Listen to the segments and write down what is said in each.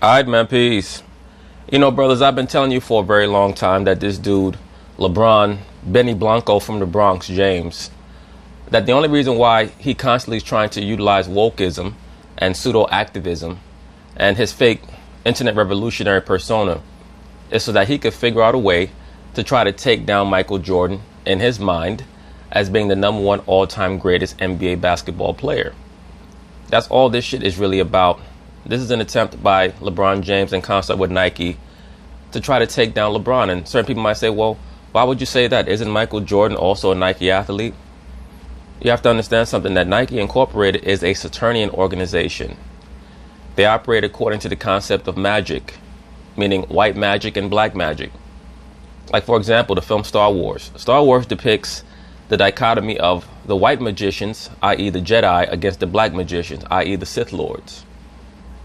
Alright, man, peace. You know, brothers, I've been telling you for a very long time that this dude, LeBron, Benny Blanco from the Bronx, James, that the only reason why he constantly is trying to utilize wokeism and pseudo-activism and his fake internet revolutionary persona is so that he could figure out a way to try to take down Michael Jordan in his mind as being the #1 all-time greatest NBA basketball player. That's all this shit is really about. This is an attempt by LeBron James in concert with Nike to try to take down LeBron. And certain people might say, well, why would you say that? Isn't Michael Jordan also a Nike athlete? You have to understand something, that Nike Incorporated is a Saturnian organization. They operate according to the concept of magic, meaning white magic and black magic. Like, for example, the film Star Wars. Star Wars depicts the dichotomy of the white magicians, i.e. the Jedi, against the black magicians, i.e. the Sith Lords.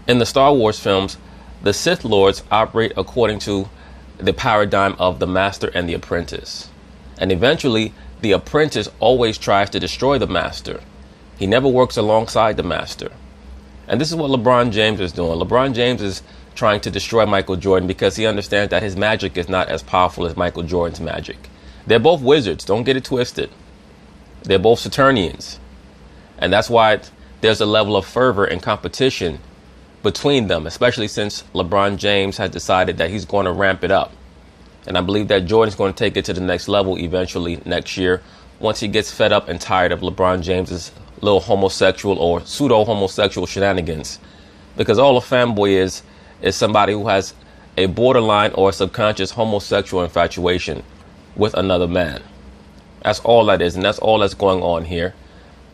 In the Star Wars films, the Sith Lords operate according to the paradigm of the master and the apprentice. And eventually, the apprentice always tries to destroy the master. He never works alongside the master. And this is what LeBron James is doing. LeBron James is trying to destroy Michael Jordan because he understands that his magic is not as powerful as Michael Jordan's magic. They're both wizards. Don't get it twisted. They're both Saturnians. And that's why there's a level of fervor and competition between them, especially since LeBron James has decided that he's going to ramp it up. And I believe that Jordan's going to take it to the next level eventually next year once he gets fed up and tired of LeBron James's little homosexual or pseudo-homosexual shenanigans. Because all a fanboy is somebody who has a borderline or subconscious homosexual infatuation with another man. That's all that is, and that's all that's going on here.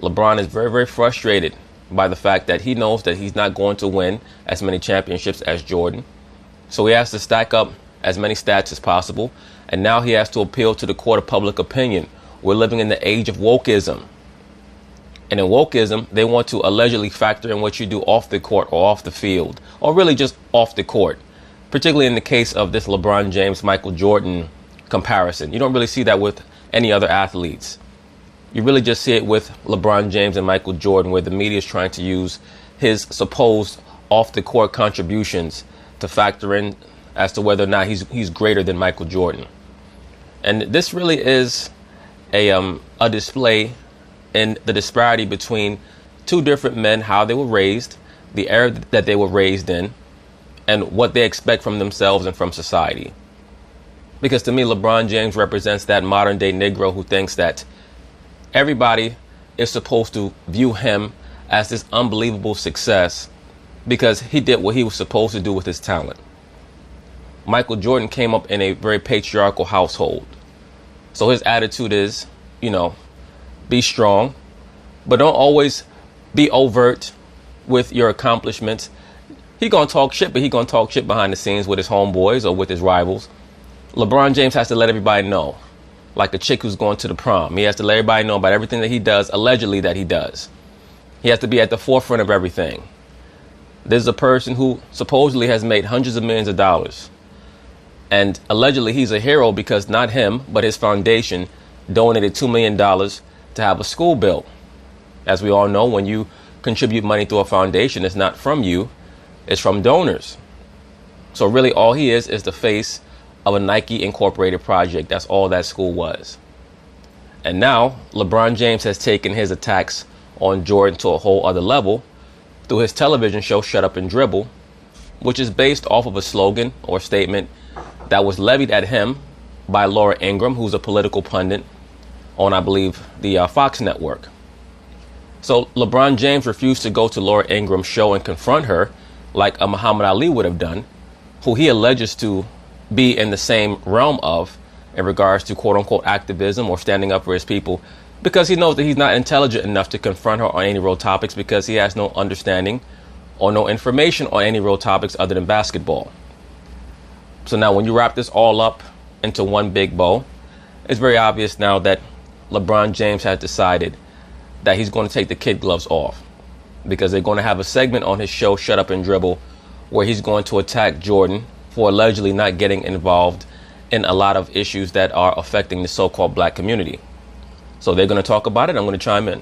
LeBron is very, very frustrated by the fact that he knows that he's not going to win as many championships as Jordan. So he has to stack up as many stats as possible. And now he has to appeal to the court of public opinion. We're living in the age of wokeism. And in wokeism, they want to allegedly factor in what you do off the court or off the field, or really just off the court, particularly in the case of this LeBron James, Michael Jordan comparison. You don't really see that with any other athletes. You really just see it with LeBron James and Michael Jordan, where the media is trying to use his supposed off-the-court contributions to factor in as to whether or not he's greater than Michael Jordan. And this really is a display in the disparity between two different men, how they were raised, the era that they were raised in, and what they expect from themselves and from society. Because to me, LeBron James represents that modern-day Negro who thinks that everybody is supposed to view him as this unbelievable success because he did what he was supposed to do with his talent. Michael Jordan came up in a very patriarchal household. So his attitude is, be strong, but don't always be overt with your accomplishments. He gonna talk shit, but he gonna talk shit behind the scenes with his homeboys or with his rivals. LeBron James has to let everybody know. Like a chick who's going to the prom. He has to let everybody know about everything that he does, allegedly that he does. He has to be at the forefront of everything. This is a person who supposedly has made hundreds of millions of dollars. And allegedly he's a hero because not him, but his foundation donated $2 million to have a school built. As we all know, when you contribute money to a foundation, it's not from you, it's from donors. So really all he is the face of a Nike Incorporated project. That's all that school was. And now LeBron James has taken his attacks on Jordan to a whole other level through his television show Shut Up and Dribble, which is based off of a slogan or statement that was levied at him by Laura Ingraham, who's a political pundit on, I believe, the Fox network. So LeBron James refused to go to Laura Ingram's show and confront her like a Muhammad Ali would have done, who he alleges to be in the same realm of in regards to quote unquote activism or standing up for his people, because he knows that he's not intelligent enough to confront her on any real topics because he has no understanding or no information on any real topics other than basketball. So now when you wrap this all up into one big bow, it's very obvious now that LeBron James has decided that he's going to take the kid gloves off, because they're going to have a segment on his show Shut Up and Dribble where he's going to attack Jordan for allegedly not getting involved in a lot of issues that are affecting the so-called black community. So they're going to talk about it. I'm going to chime in.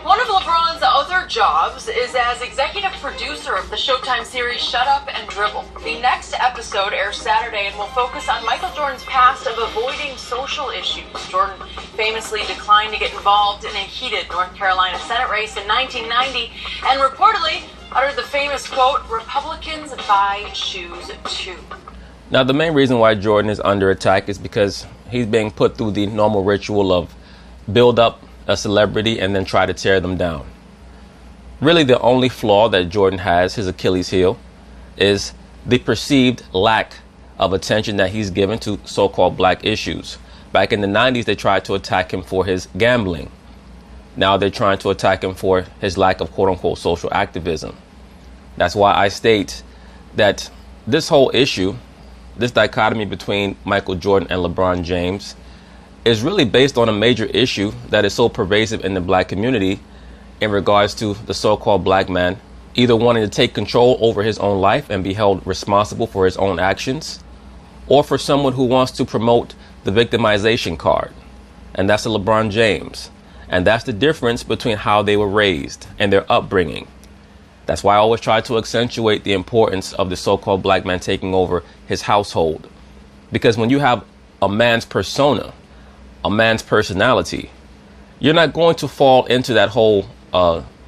One of LeBron's other jobs is as executive producer of the Showtime series Shut Up and Dribble. The next episode airs Saturday and will focus on Michael Jordan's past of avoiding social issues. Jordan famously declined to get involved in a heated North Carolina Senate race in 1990 and reportedly uttered the famous quote, "Republicans buy shoes too." Now, the main reason why Jordan is under attack is because he's being put through the normal ritual of build up a celebrity and then try to tear them down. Really, the only flaw that Jordan has, his Achilles heel, is the perceived lack of attention that he's given to so-called black issues. Back in the 90s, they tried to attack him for his gambling. Now they're trying to attack him for his lack of quote-unquote social activism. That's why I state that this whole issue, this dichotomy between Michael Jordan and LeBron James, is really based on a major issue that is so pervasive in the black community in regards to the so-called black man either wanting to take control over his own life and be held responsible for his own actions, or for someone who wants to promote the victimization card. And that's a LeBron James. And that's the difference between how they were raised and their upbringing. That's why I always try to accentuate the importance of the so-called black man taking over his household. Because when you have a man's persona, a man's personality, you're not going to fall into that whole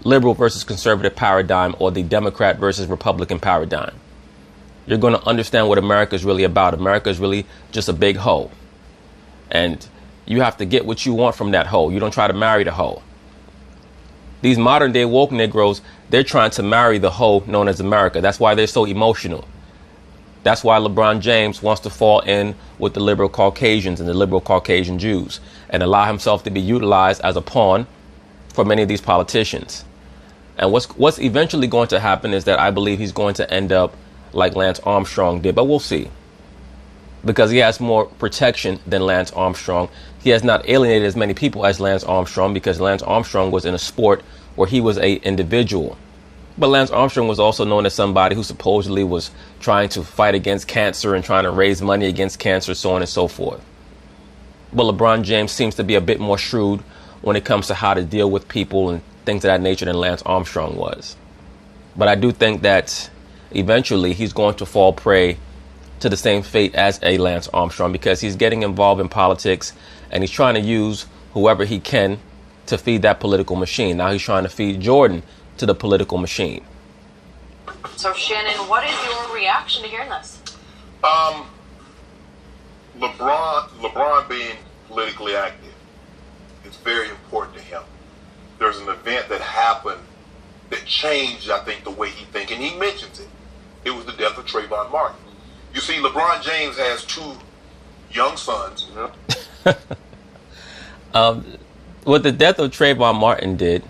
liberal versus conservative paradigm or the Democrat versus Republican paradigm. You're going to understand what America is really about. America is really just a big hoe. And you have to get what you want from that hoe. You don't try to marry the hoe. These modern day woke Negroes, they're trying to marry the hoe known as America. That's why they're so emotional. That's why LeBron James wants to fall in with the liberal Caucasians and the liberal Caucasian Jews and allow himself to be utilized as a pawn for many of these politicians. And what's eventually going to happen is that I believe he's going to end up like Lance Armstrong did, but we'll see. Because he has more protection than Lance Armstrong. He has not alienated as many people as Lance Armstrong, because Lance Armstrong was in a sport where he was an individual. But Lance Armstrong was also known as somebody who supposedly was trying to fight against cancer and trying to raise money against cancer, so on and so forth. But LeBron James seems to be a bit more shrewd when it comes to how to deal with people and things of that nature than Lance Armstrong was. But I do think that eventually he's going to fall prey to the same fate as a Lance Armstrong, because he's getting involved in politics and he's trying to use whoever he can to feed that political machine. Now he's trying to feed Jordan to the political machine. So Shannon, what is your reaction to hearing this? LeBron being politically active is very important to him. There's an event that happened that changed, I think, the way he thinks, and he mentions it. It was the death of Trayvon Martin. You see, LeBron James has two young sons. What the death of Trayvon Martin did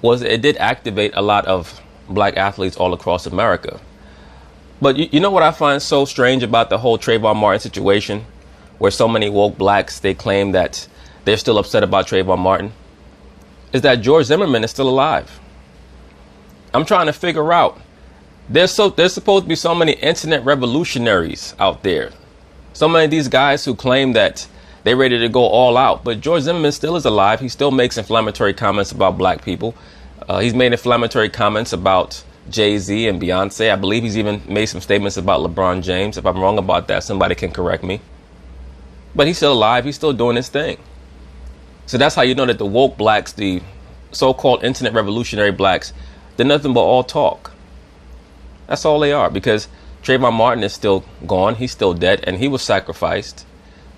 was it did activate a lot of black athletes all across America. But you know what I find so strange about the whole Trayvon Martin situation, where so many woke blacks, they claim that they're still upset about Trayvon Martin, is that George Zimmerman is still alive. I'm trying to figure out, there's supposed to be so many internet revolutionaries out there. So many of these guys who claim that they're ready to go all out. But George Zimmerman still is alive. He still makes inflammatory comments about black people. He's made inflammatory comments about Jay-Z and Beyonce. I believe he's even made some statements about LeBron James. If I'm wrong about that, somebody can correct me. But he's still alive. He's still doing his thing. So that's how you know that the woke blacks, the so-called internet revolutionary blacks, they're nothing but all talk. That's all they are, because Trayvon Martin is still gone. He's still dead, and he was sacrificed.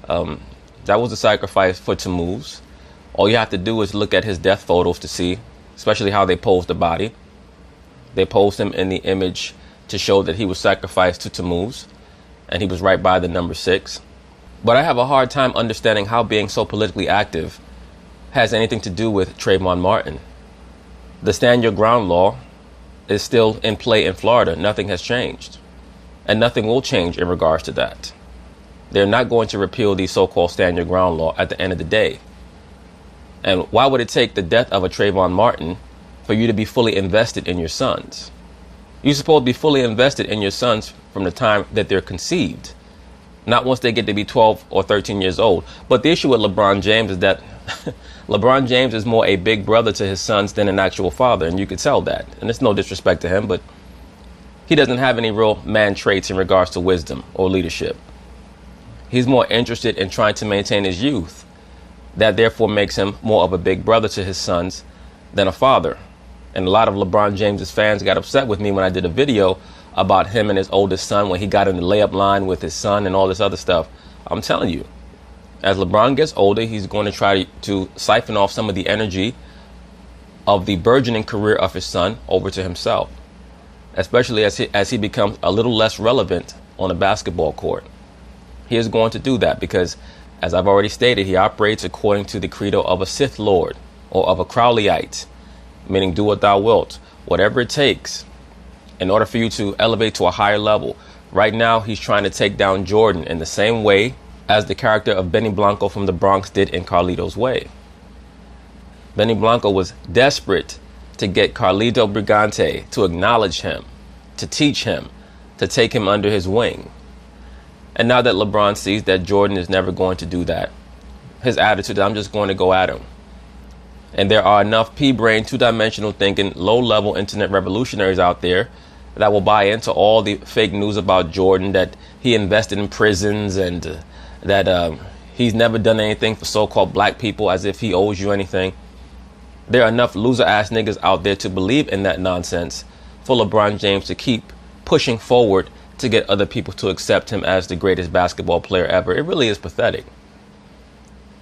That was a sacrifice for Tammuz. All you have to do is look at his death photos to see, especially how they posed the body. They posed him in the image to show that he was sacrificed to Tammuz, and he was right by the number 6. But I have a hard time understanding how being so politically active has anything to do with Trayvon Martin. The Stand Your Ground law is still in play in Florida. Nothing has changed. And nothing will change in regards to that. They're not going to repeal the so-called Stand Your Ground law at the end of the day. And why would it take the death of a Trayvon Martin for you to be fully invested in your sons? You're supposed to be fully invested in your sons from the time that they're conceived. Not once they get to be 12 or 13 years old. But the issue with LeBron James is that LeBron James is more a big brother to his sons than an actual father. And you could tell that. And it's no disrespect to him, but he doesn't have any real man traits in regards to wisdom or leadership. He's more interested in trying to maintain his youth. That therefore makes him more of a big brother to his sons than a father. And a lot of LeBron James's fans got upset with me when I did a video about him and his oldest son when he got in the layup line with his son and all this other stuff. I'm telling you, as LeBron gets older, he's going to try to siphon off some of the energy of the burgeoning career of his son over to himself, especially as he becomes a little less relevant on a basketball court. He is going to do that because, as I've already stated, he operates according to the credo of a Sith Lord or of a Crowleyite, meaning do what thou wilt, whatever it takes in order for you to elevate to a higher level. Right now, he's trying to take down Jordan in the same way as the character of Benny Blanco from the Bronx did in Carlito's Way. Benny Blanco was desperate to get Carlito Brigante to acknowledge him, to teach him, to take him under his wing. And now that LeBron sees that Jordan is never going to do that, his attitude is, I'm just going to go at him. And there are enough pea-brain, two-dimensional thinking, low-level internet revolutionaries out there that will buy into all the fake news about Jordan, that he invested in prisons and that he's never done anything for so-called black people, as if he owes you anything. There are enough loser-ass niggas out there to believe in that nonsense for LeBron James to keep pushing forward to get other people to accept him as the greatest basketball player ever. It really is pathetic.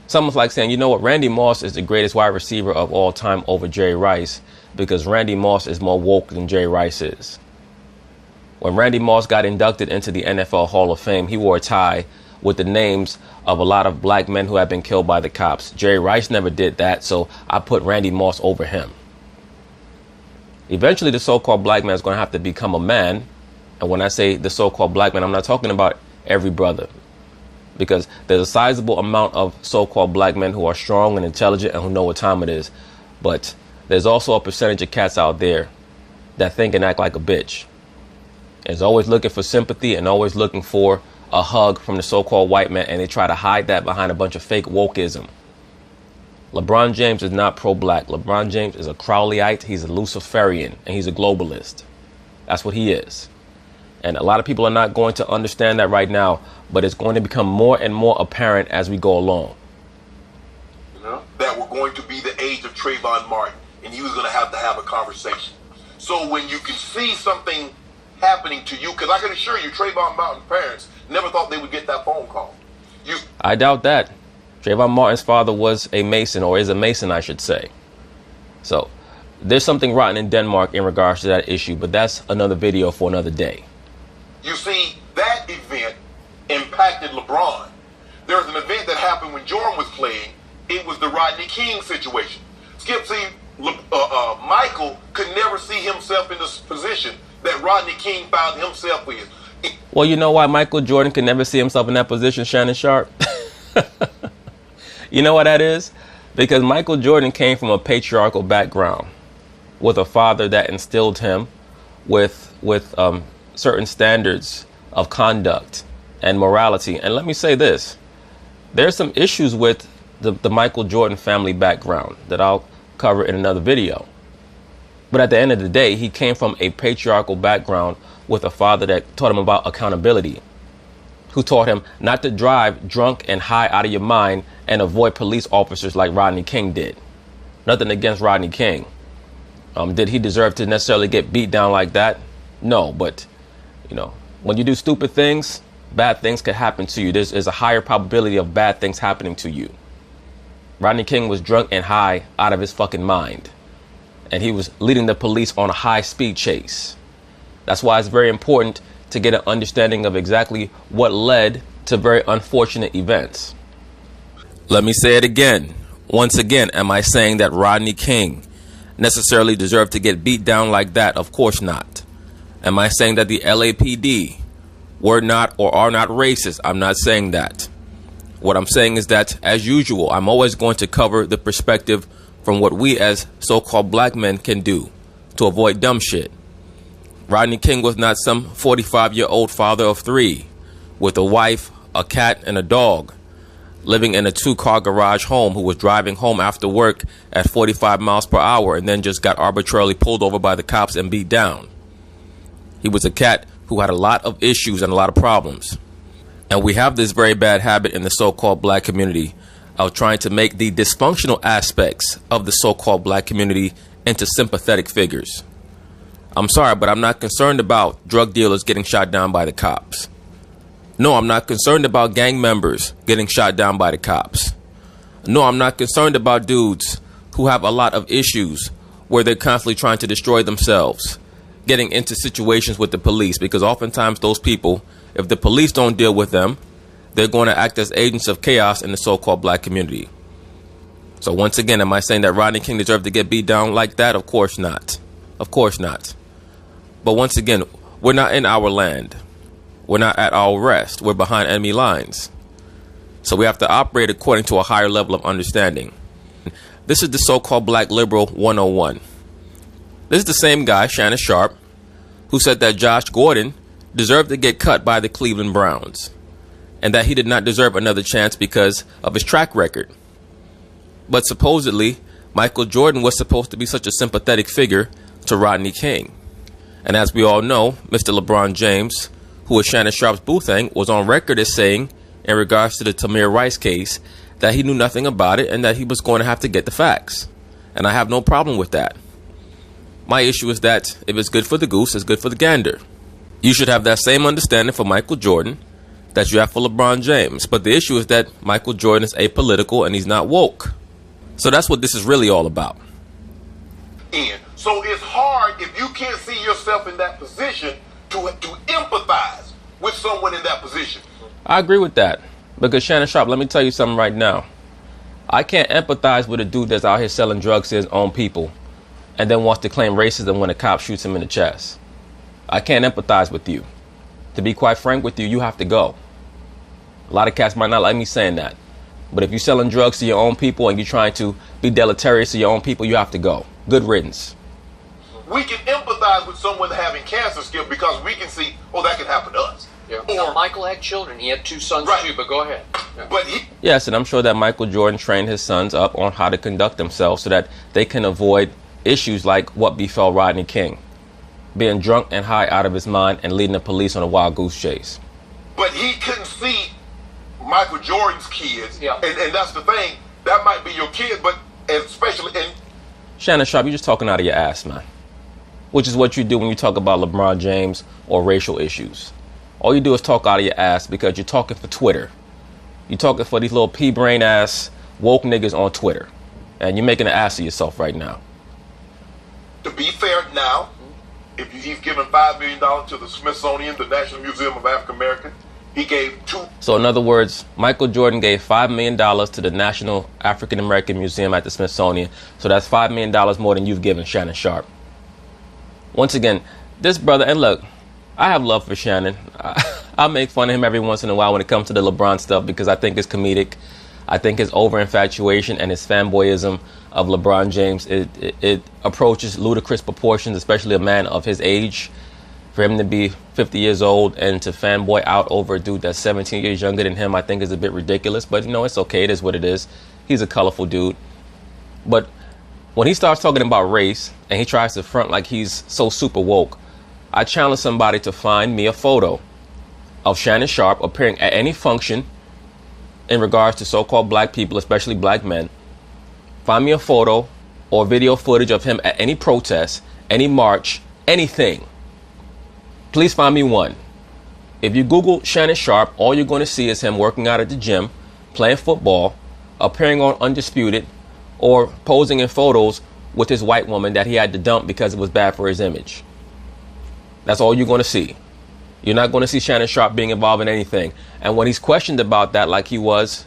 It's almost like saying, you know what, Randy Moss is the greatest wide receiver of all time over Jerry Rice because Randy Moss is more woke than Jerry Rice is. When Randy Moss got inducted into the NFL Hall of Fame, he wore a tie with the names of a lot of black men who had been killed by the cops. Jerry Rice never did that, so I put Randy Moss over him. Eventually, the so-called black man is going to have to become a man. And when I say the so-called black man, I'm not talking about every brother, because there's a sizable amount of so-called black men who are strong and intelligent and who know what time it is. But there's also a percentage of cats out there that think and act like a bitch. Is always looking for sympathy and always looking for a hug from the so-called white man, and they try to hide that behind a bunch of fake wokeism. LeBron James is not pro-black. LeBron James is a Crowleyite. He's a Luciferian, and he's a globalist. That's what he is. And a lot of people are not going to understand that right now, but it's going to become more and more apparent as we go along. You know, that we're going to be the age of Trayvon Martin, and he was going to have a conversation. So when you can see something happening to you, because I can assure you, Trayvon Martin's parents never thought they would get that phone call. I doubt that. Trayvon Martin's father was a Mason, or is a Mason, I should say. So there's something rotten in Denmark in regards to that issue, but that's another video for another day. You see, that event impacted LeBron. There was an event that happened when Jordan was playing. It was the Rodney King situation. Skip, see, Michael could never see himself in this position that Rodney King found himself in. Well, you know why Michael Jordan could never see himself in that position, Shannon Sharp? You know what that is? Because Michael Jordan came from a patriarchal background with a father that instilled him with certain standards of conduct and morality. And let me say this. There's some issues with the Michael Jordan family background that I'll cover in another video. But at the end of the day, he came from a patriarchal background with a father that taught him about accountability, who taught him not to drive drunk and high out of your mind and avoid police officers like Rodney King did. Nothing against Rodney King. Did he deserve to necessarily get beat down like that? No, but you know, when you do stupid things, bad things could happen to you. There's a higher probability of bad things happening to you. Rodney King was drunk and high out of his fucking mind, and he was leading the police on a high-speed chase. That's why it's very important to get an understanding of exactly what led to very unfortunate events. Let me say it again. Once again, am I saying that Rodney King necessarily deserved to get beat down like that? Of course not. Am I saying that the LAPD were not or are not racist? I'm not saying that. What I'm saying is that, as usual, I'm always going to cover the perspective from what we as so-called black men can do to avoid dumb shit. Rodney King was not some 45-year-old father of three with a wife, a cat and a dog living in a 2-car garage home who was driving home after work at 45 miles per hour and then just got arbitrarily pulled over by the cops and beat down. He was a cat who had a lot of issues and a lot of problems. And we have this very bad habit in the so-called black community of trying to make the dysfunctional aspects of the so-called black community into sympathetic figures. I'm sorry, but I'm not concerned about drug dealers getting shot down by the cops. No, I'm not concerned about gang members getting shot down by the cops. No, I'm not concerned about dudes who have a lot of issues where they're constantly trying to destroy themselves, getting into situations with the police, because oftentimes those people, if the police don't deal with them, they're going to act as agents of chaos in the so-called black community. So once again, am I saying that Rodney King deserved to get beat down like that? Of course not. Of course not. But once again, we're not in our land. We're not at our rest. We're behind enemy lines. So we have to operate according to a higher level of understanding. This is the so-called Black Liberal 101. This is the same guy, Shannon Sharpe, who said that Josh Gordon deserved to get cut by the Cleveland Browns and that he did not deserve another chance because of his track record. But supposedly, Michael Jordan was supposed to be such a sympathetic figure to Rodney King. And as we all know, Mr. LeBron James, who was Shannon Sharpe's boothang, was on record as saying, in regards to the Tamir Rice case, that he knew nothing about it and that he was going to have to get the facts. And I have no problem with that. My issue is that if it's good for the goose, it's good for the gander. You should have that same understanding for Michael Jordan that you have for LeBron James. But the issue is that Michael Jordan is apolitical and he's not woke. So that's what this is really all about. So it's hard if you can't see yourself in that position to empathize with someone in that position. I agree with that. Because Shannon Sharpe, let me tell you something right now. I can't empathize with a dude that's out here selling drugs to his own people and then wants to claim racism when a cop shoots him in the chest. I can't empathize with you. To be quite frank with you, you have to go. A lot of cats might not like me saying that. But if you're selling drugs to your own people and you're trying to be deleterious to your own people, you have to go. Good riddance. We can empathize with someone having cancer skill because we can see, oh, that can happen to us. Yeah. Or Michael had children. He had 2 sons too, but go ahead. Yeah. But yes, and I'm sure that Michael Jordan trained his sons up on how to conduct themselves so that they can avoid issues like what befell Rodney King. Being drunk and high out of his mind and leading the police on a wild goose chase. But he couldn't see Michael Jordan's kids. Yeah. And that's the thing. That might be your kid, but especially in... Shannon Sharpe, you're just talking out of your ass, man. Which is what you do when you talk about LeBron James or racial issues. All you do is talk out of your ass because you're talking for Twitter. You're talking for these little pea-brain ass woke niggas on Twitter. And you're making an ass of yourself right now. To be fair now, if he's given $5 million to the Smithsonian, the National Museum of African Americans, he gave 2. So in other words, Michael Jordan gave $5 million to the National African American Museum at the Smithsonian. So that's $5 million more than you've given Shannon Sharpe. Once again, this brother, and look, I have love for Shannon. I make fun of him every once in a while when it comes to the LeBron stuff because I think it's comedic. I think his over-infatuation and his fanboyism of LeBron James, it approaches ludicrous proportions, especially a man of his age. For him to be 50 years old and to fanboy out over a dude that's 17 years younger than him, I think is a bit ridiculous. But, you know, it's okay. It is what it is. He's a colorful dude. But when he starts talking about race and he tries to front like he's so super woke, I challenge somebody to find me a photo of Shannon Sharpe appearing at any function in regards to so-called black people, especially black men. Find me a photo or video footage of him at any protest, any march, anything. Please find me one. If you Google Shannon Sharpe, all you're going to see is him working out at the gym, playing football, appearing on Undisputed, or posing in photos with his white woman that he had to dump because it was bad for his image. That's all you're going to see. You're not going to see Shannon Sharpe being involved in anything. And when he's questioned about that, like he was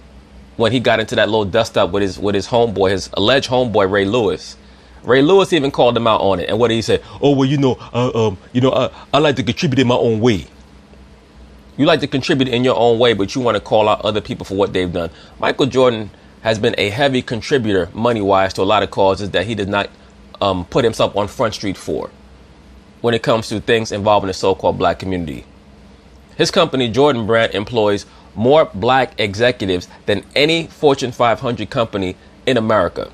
when he got into that little dust up with his homeboy, his alleged homeboy Ray Lewis. Ray Lewis even called him out on it. And what did he say? Oh, well, I like to contribute in my own way. You like to contribute in your own way, but you want to call out other people for what they've done. Michael Jordan has been a heavy contributor money-wise to a lot of causes that he did not put himself on Front Street for when it comes to things involving the so-called black community. His company, Jordan Brand, employs more black executives than any Fortune 500 company in America.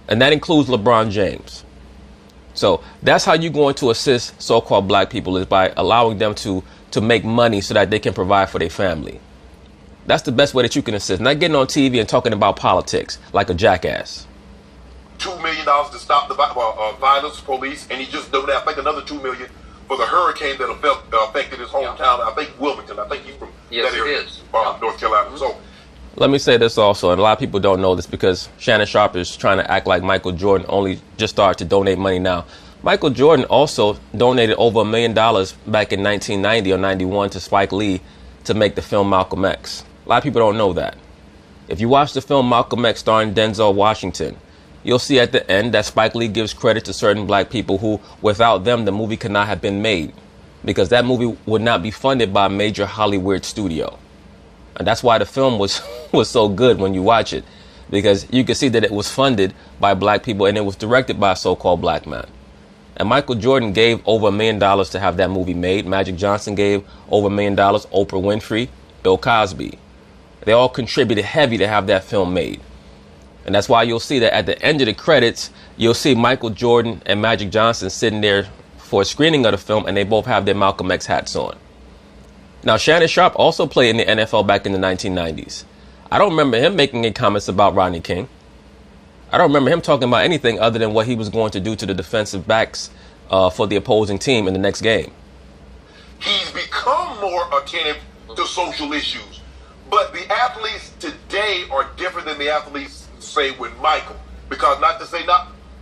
And that includes LeBron James. So that's how you're going to assist so-called black people, is by allowing them to make money so that they can provide for their family. That's the best way that you can assist. Not getting on TV and talking about politics like a jackass. $2 million to stop the violence police, and he just donated, I think, another $2 million for the hurricane that affected his hometown. I think Wilmington. I think he's from that area, North Carolina. So let me say this also, and a lot of people don't know this because Shannon Sharpe is trying to act like Michael Jordan only just started to donate money now. Michael Jordan also donated over $1 million back in 1990 or 91 to Spike Lee to make the film Malcolm X. A lot of people don't know that. If you watch the film Malcolm X starring Denzel Washington, you'll see at the end that Spike Lee gives credit to certain black people who, without them, the movie could not have been made, because that movie would not be funded by a major Hollywood studio. And that's why the film was so good when you watch it, because you can see that it was funded by black people and it was directed by a so-called black man. And Michael Jordan gave over $1 million to have that movie made. Magic Johnson gave over $1 million. Oprah Winfrey, Bill Cosby. They all contributed heavy to have that film made. And that's why you'll see that at the end of the credits, you'll see Michael Jordan and Magic Johnson sitting there for a screening of the film, and they both have their Malcolm X hats on. Now, Shannon Sharpe also played in the NFL back in the 1990s. I don't remember him making any comments about Rodney King. I don't remember him talking about anything other than what he was going to do to the defensive backs for the opposing team in the next game. He's become more attentive to social issues. But the athletes today are different than the athletes, say, with Michael. Because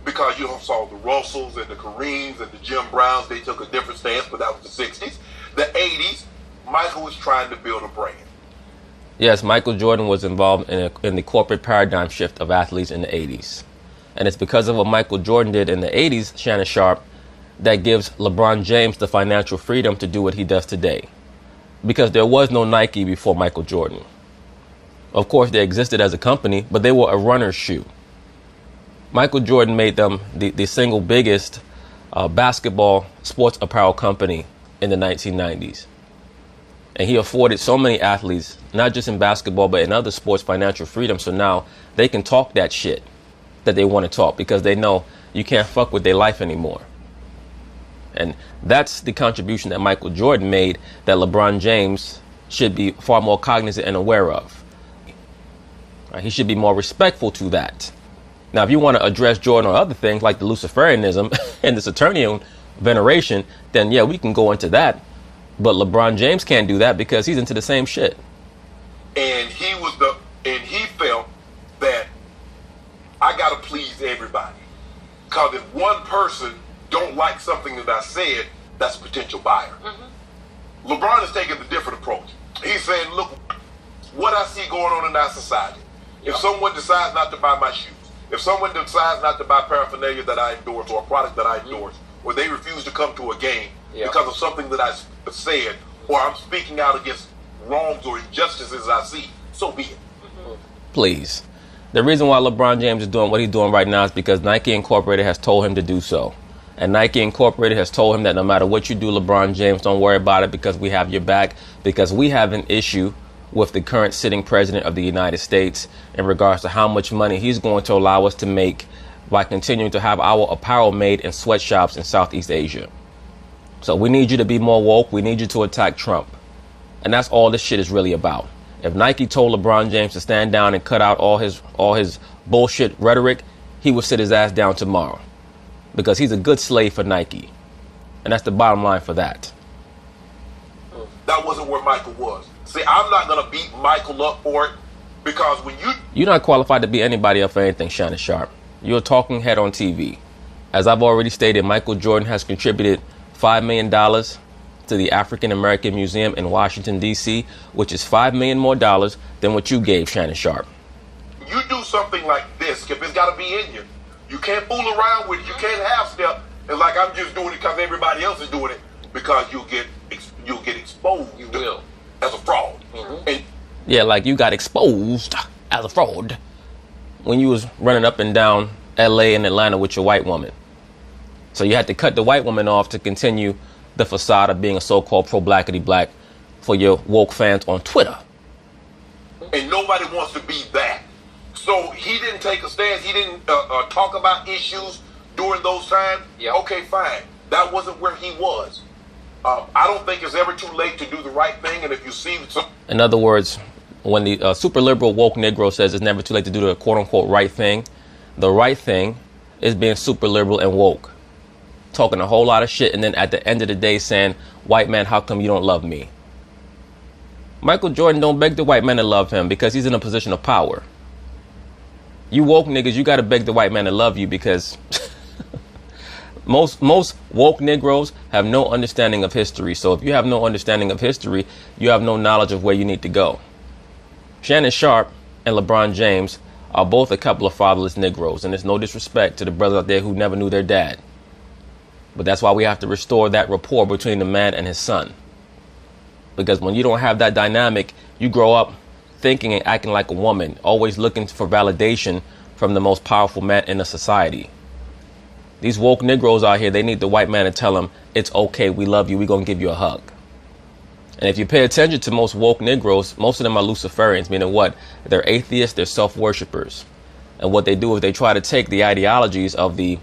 because you saw the Russells and the Kareems and the Jim Browns, they took a different stance, but that was the 60s. The 80s, Michael was trying to build a brand. Yes, Michael Jordan was involved in the corporate paradigm shift of athletes in the 80s. And it's because of what Michael Jordan did in the 80s, Shannon Sharpe, that gives LeBron James the financial freedom to do what he does today. Because there was no Nike before Michael Jordan. Of course, they existed as a company, but they were a runner's shoe. Michael Jordan made them the single biggest basketball sports apparel company in the 1990s. And he afforded so many athletes, not just in basketball, but in other sports, financial freedom. So now they can talk that shit that they want to talk, because they know you can't fuck with their life anymore. And that's the contribution that Michael Jordan made that LeBron James should be far more cognizant and aware of. He should be more respectful to that. Now, if you want to address Jordan on other things like the Luciferianism and the Saturnian veneration, then yeah, we can go into that. But LeBron James can't do that because he's into the same shit. And he felt that I gotta please everybody. Because if one person don't like something that I said, that's a potential buyer. Mm-hmm. LeBron is taking a different approach. He's saying, look, what I see going on in our society. If someone decides not to buy my shoes, if someone decides not to buy paraphernalia that I endorse or a product that I endorse, or they refuse to come to a game because of something that I said, or I'm speaking out against wrongs or injustices I see, so be it. Mm-hmm. Please. The reason why LeBron James is doing what he's doing right now is because Nike Incorporated has told him to do so. And Nike Incorporated has told him that no matter what you do, LeBron James, don't worry about it because we have your back, because we have an issue with the current sitting president of the United States in regards to how much money he's going to allow us to make by continuing to have our apparel made in sweatshops in Southeast Asia. So we need you to be more woke. We need you to attack Trump. And that's all this shit is really about. If Nike told LeBron James to stand down and cut out all his bullshit rhetoric, he would sit his ass down tomorrow. Because he's a good slave for Nike. And that's the bottom line for that. That wasn't where Michael was. See, I'm not going to beat Michael up for it because when You're not qualified to beat anybody up for anything, Shannon Sharpe. You're a talking head on TV. As I've already stated, Michael Jordan has contributed $5 million to the African American Museum in Washington, D.C., which is $5 million more than what you gave, Shannon Sharpe. You do something like this, if it's got to be in you. You can't fool around with it. You can't half-step. It's like I'm just doing it because everybody else is doing it, because you'll get exposed. You will. As a fraud. Mm-hmm. And yeah, like you got exposed as a fraud when you was running up and down L.A. and Atlanta with your white woman. So you had to cut the white woman off to continue the facade of being a so-called pro-blackity-black for your woke fans on Twitter. And nobody wants to be that. So he didn't take a stance. He didn't talk about issues during those times. Yeah. Okay, fine. That wasn't where he was. I don't think it's ever too late to do the right thing. And if you see some... In other words, when the super liberal woke Negro says it's never too late to do the quote unquote right thing, the right thing is being super liberal and woke. Talking a whole lot of shit and then at the end of the day saying, white man, how come you don't love me? Michael Jordan don't beg the white man to love him because he's in a position of power. You woke niggas, you gotta beg the white man to love you because most woke Negroes have no understanding of history. So if you have no understanding of history, you have no knowledge of where you need to go. Shannon Sharpe and LeBron James are both a couple of fatherless Negroes, and it's no disrespect to the brothers out there who never knew their dad. But that's why we have to restore that rapport between the man and his son. Because when you don't have that dynamic, you grow up thinking and acting like a woman, always looking for validation from the most powerful man in a society. These woke Negroes out here, they need the white man to tell them, it's okay, we love you, we're going to give you a hug. And if you pay attention to most woke Negroes, most of them are Luciferians, meaning what? They're atheists, they're self-worshippers. And what they do is they try to take the ideologies of the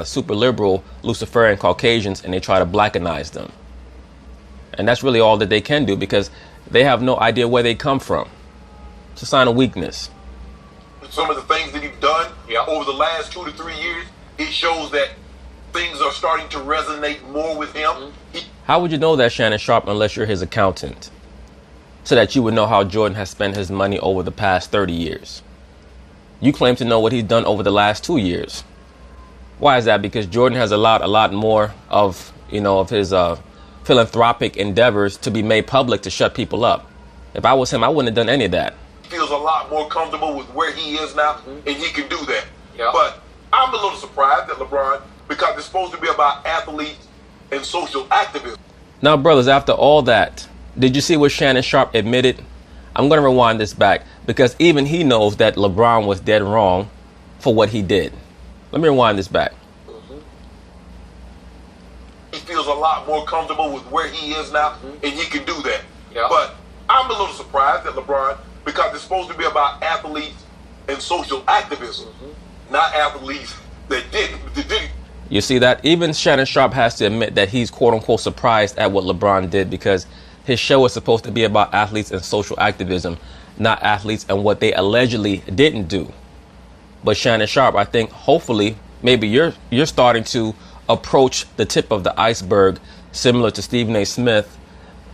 super liberal Luciferian Caucasians and they try to blackanize them. And that's really all that they can do because they have no idea where they come from. It's a sign of weakness. Some of the things that he's done over the last 2 to 3 years, it shows that things are starting to resonate more with him. How would you know that, Shannon Sharpe, unless you're his accountant? So that you would know how Jordan has spent his money over the past 30 years. You claim to know what he's done over the last 2 years. Why is that? Because Jordan has allowed a lot more of his philanthropic endeavors to be made public to shut people up. If I was him, I wouldn't have done any of that. He feels a lot more comfortable with where he is now, and he can do that. Yeah. But I'm a little surprised at LeBron because it's supposed to be about athletes and social activism. Now, brothers, after all that, did you see what Shannon Sharpe admitted? I'm going to rewind this back because even he knows that LeBron was dead wrong for what he did. Let me rewind this back. He feels a lot more comfortable with where he is now, and he can do that. Yeah. But I'm a little surprised at LeBron because it's supposed to be about athletes and social activism, not athletes that didn't. You see that? Even Shannon Sharpe has to admit that he's quote unquote surprised at what LeBron did because his show is supposed to be about athletes and social activism, not athletes and what they allegedly didn't do. But Shannon Sharpe, I think hopefully maybe you're starting to approach the tip of the iceberg similar to Stephen A. Smith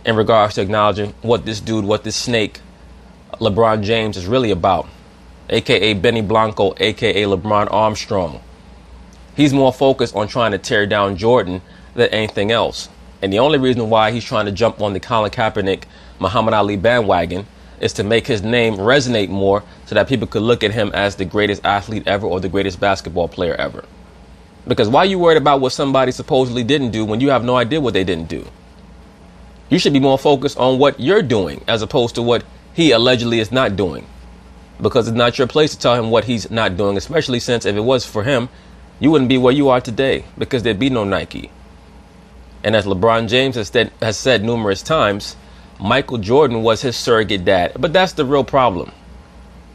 in regards to acknowledging what this dude, what this snake, LeBron James is really about, aka Benny Blanco, aka LeBron Armstrong. He's more focused on trying to tear down Jordan than anything else. And the only reason why he's trying to jump on the Colin Kaepernick, Muhammad Ali bandwagon is to make his name resonate more so that people could look at him as the greatest athlete ever or the greatest basketball player ever. Because why are you worried about what somebody supposedly didn't do when you have no idea what they didn't do? You should be more focused on what you're doing as opposed to what he allegedly is not doing. Because it's not your place to tell him what he's not doing, especially since if it was for him, you wouldn't be where you are today because there'd be no Nike. And as LeBron James has said numerous times, Michael Jordan was his surrogate dad. But that's the real problem.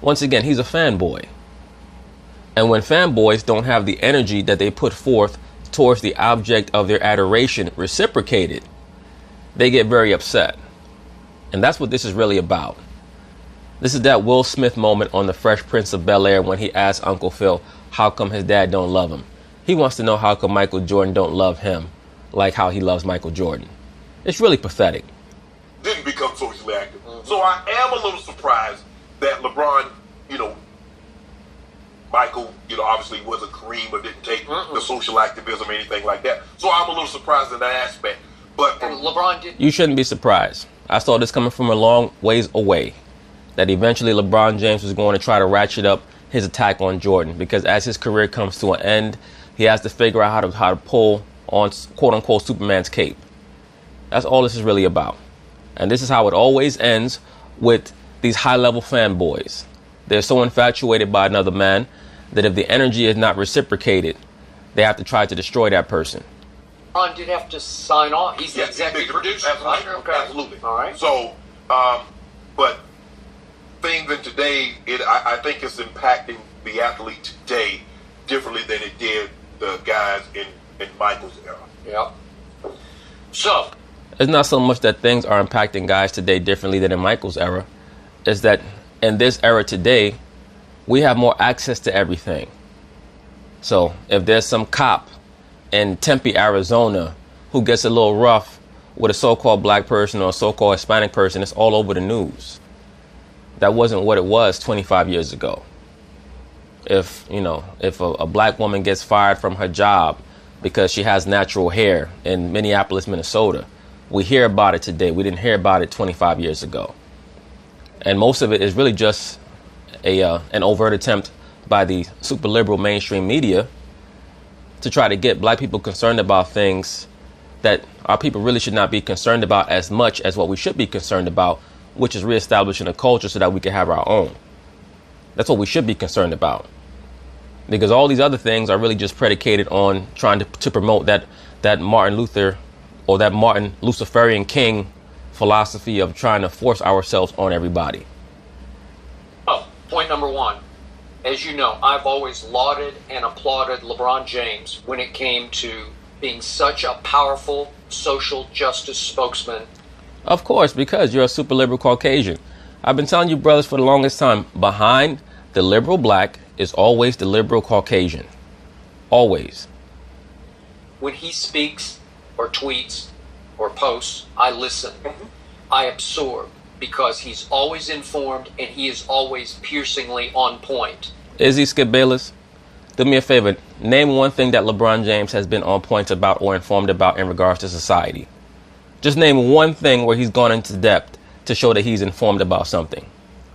Once again, he's a fanboy. And when fanboys don't have the energy that they put forth towards the object of their adoration reciprocated, they get very upset. And that's what this is really about. This is that Will Smith moment on The Fresh Prince of Bel-Air when he asked Uncle Phil how come his dad don't love him. He wants to know how come Michael Jordan don't love him like how he loves Michael Jordan. It's really pathetic. Didn't become socially active. So I am a little surprised that LeBron, Michael, obviously was a Kareem or didn't take the social activism or anything like that. So I'm a little surprised in that aspect. But LeBron did. You shouldn't be surprised. I saw this coming from a long ways away. That eventually LeBron James was going to try to ratchet up his attack on Jordan. Because as his career comes to an end, he has to figure out how to pull on quote unquote Superman's cape. That's all this is really about. And this is how it always ends with these high level fanboys. They're so infatuated by another man that if the energy is not reciprocated, they have to try to destroy that person. LeBron did have to sign on. He's the Yes, executive producer, absolutely, right? Okay. absolutely. All right. So, but things in today, I think it's impacting the athlete today differently than it did the guys in Michael's era. Yeah. So, It's not so much that things are impacting guys today differently than in Michael's era. It's that in this era today, we have more access to everything. So if there's some cop in Tempe, Arizona, who gets a little rough with a so-called black person or a so-called Hispanic person, it's all over the news. That wasn't what it was 25 years ago. If a black woman gets fired from her job because she has natural hair in Minneapolis, Minnesota, we hear about it today. We didn't hear about it 25 years ago. And most of it is really just an overt attempt by the super liberal mainstream media to try to get black people concerned about things that our people really should not be concerned about as much as what we should be concerned about, which is reestablishing a culture so that we can have our own. That's what we should be concerned about. Because all these other things are really just predicated on trying to promote that Martin Luther or that Martin Luciferian King philosophy of trying to force ourselves on everybody. oh, point number one. As you know, I've always lauded and applauded LeBron James when it came to being such a powerful social justice spokesman. Of course, because you're a super liberal Caucasian. I've been telling you, brothers, for the longest time, behind the liberal black is always the liberal Caucasian. Always. When he speaks or tweets or posts, I listen. I absorb because he's always informed and he is always piercingly on point. Is he, Skip Bayless? Do me a favor. Name one thing that LeBron James has been on point about or informed about in regards to society. Just name one thing where he's gone into depth to show that he's informed about something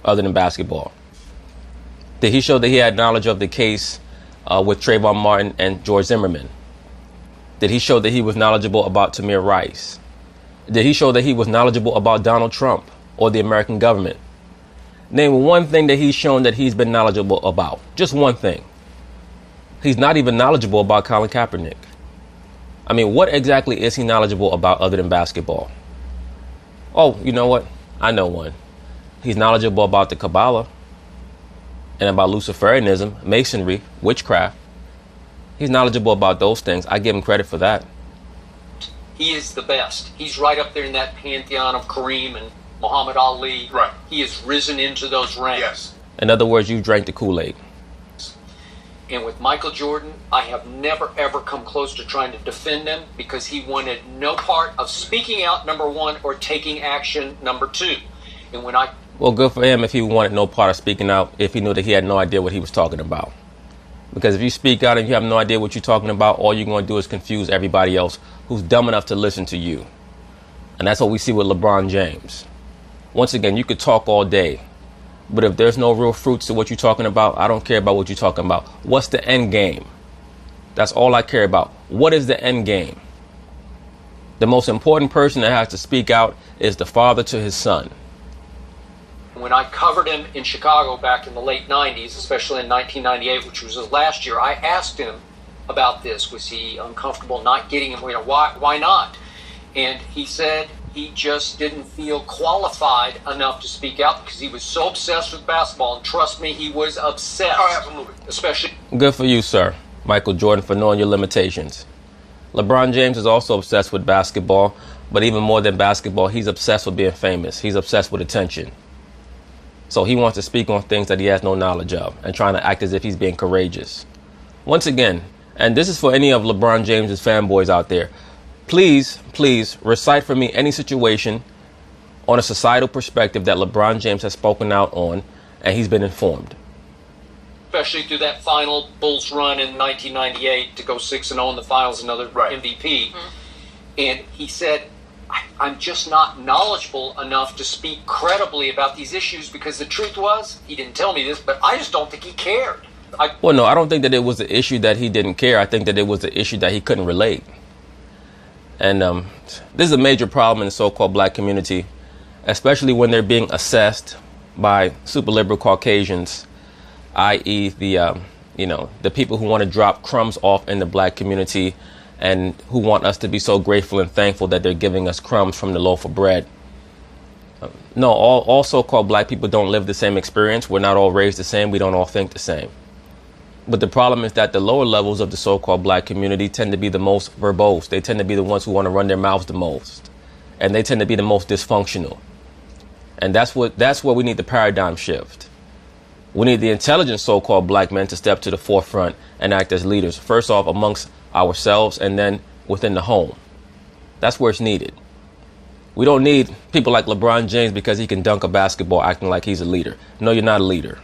other than basketball. Did he show that he had knowledge of the case with Trayvon Martin and George Zimmerman? Did he show that he was knowledgeable about Tamir Rice? Did he show that he was knowledgeable about Donald Trump or the American government? Name one thing that he's shown that he's been knowledgeable about. Just one thing. He's not even knowledgeable about Colin Kaepernick. I mean, what exactly is he knowledgeable about other than basketball? Oh, you know what? I know one. He's knowledgeable about the Kabbalah and about Luciferianism, Masonry, witchcraft. He's knowledgeable about those things. I give him credit for that. He is the best. He's right up there in that pantheon of Kareem and Muhammad Ali. Right. He has risen into those ranks. Yes. In other words, you drank the Kool-Aid. And with Michael Jordan, I have never ever come close to trying to defend him because he wanted no part of speaking out, number one, or taking action, number two. And when I... Well, good for him if he wanted no part of speaking out, if he knew that he had no idea what he was talking about. Because if you speak out and you have no idea what you're talking about, all you're going to do is confuse everybody else who's dumb enough to listen to you. And that's what we see with LeBron James. Once again, you could talk all day, but if there's no real fruits to what you're talking about, I don't care about what you're talking about. What's the end game? That's all I care about. What is the end game? The most important person that has to speak out is the father to his son. When I covered him in Chicago back in the late 90s, especially in 1998, which was his last year, I asked him about this. Was he uncomfortable not getting him? Why not? And he said he just didn't feel qualified enough to speak out because he was so obsessed with basketball. And trust me, he was obsessed. Oh, absolutely. Especially... Good for you, sir, Michael Jordan, for knowing your limitations. LeBron James is also obsessed with basketball, but even more than basketball, he's obsessed with being famous. He's obsessed with attention. So he wants to speak on things that he has no knowledge of and trying to act as if he's being courageous. Once again, and this is for any of LeBron James's fanboys out there, please recite for me any situation on a societal perspective that LeBron James has spoken out on and he's been informed. Especially through that final Bulls run in 1998 to go 6-0 in the finals, another MVP. Mm-hmm. And he said, I'm just not knowledgeable enough to speak credibly about these issues because the truth was, he didn't tell me this, but I just don't think he cared. Well, no, I don't think that it was the issue that he didn't care. I think that it was the issue that he couldn't relate. And this is a major problem in the so-called black community, especially when they're being assessed by super liberal Caucasians, i.e. the people who want to drop crumbs off in the black community and who want us to be so grateful and thankful that they're giving us crumbs from the loaf of bread. No, all so-called black people don't live the same experience. We're not all raised the same. We don't all think the same. But the problem is that the lower levels of the so-called black community tend to be the most verbose. They tend to be the ones who want to run their mouths the most. And they tend to be the most dysfunctional. And that's where we need the paradigm shift. We need the intelligent so-called black men to step to the forefront and act as leaders, first off amongst ourselves and then within the home. That's where it's needed. We don't need people like LeBron James because he can dunk a basketball acting like he's a leader. No, you're not a leader.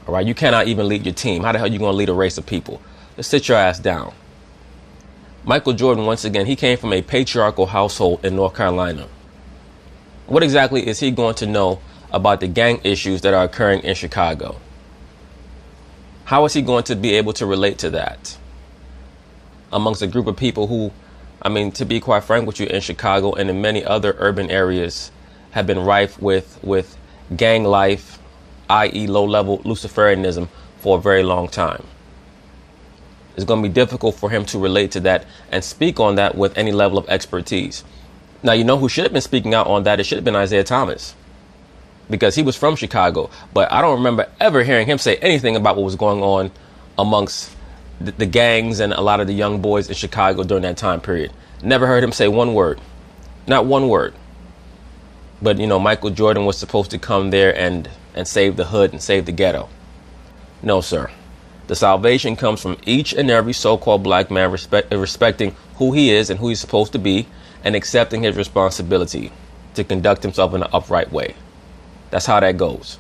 All right, you cannot even lead your team. How the hell are you going to lead a race of people? Just sit your ass down. Michael Jordan, once again, he came from a patriarchal household in North Carolina. What exactly is he going to know about the gang issues that are occurring in Chicago? How is he going to be able to relate to that amongst a group of people who, I mean, to be quite frank with you, in Chicago and in many other urban areas have been rife with gang life, i.e. low-level Luciferianism, for a very long time. It's going to be difficult for him to relate to that and speak on that with any level of expertise. Now, you know who should have been speaking out on that? It should have been Isaiah Thomas, because he was from Chicago. But I don't remember ever hearing him say anything about what was going on amongst the gangs and a lot of the young boys in Chicago during that time period. Never heard him say one word. Not one word. But, you know, Michael Jordan was supposed to come there and save the hood and save the ghetto. No, sir. The salvation comes from each and every so-called black man respecting who he is and who he's supposed to be and accepting his responsibility to conduct himself in an upright way. That's how that goes.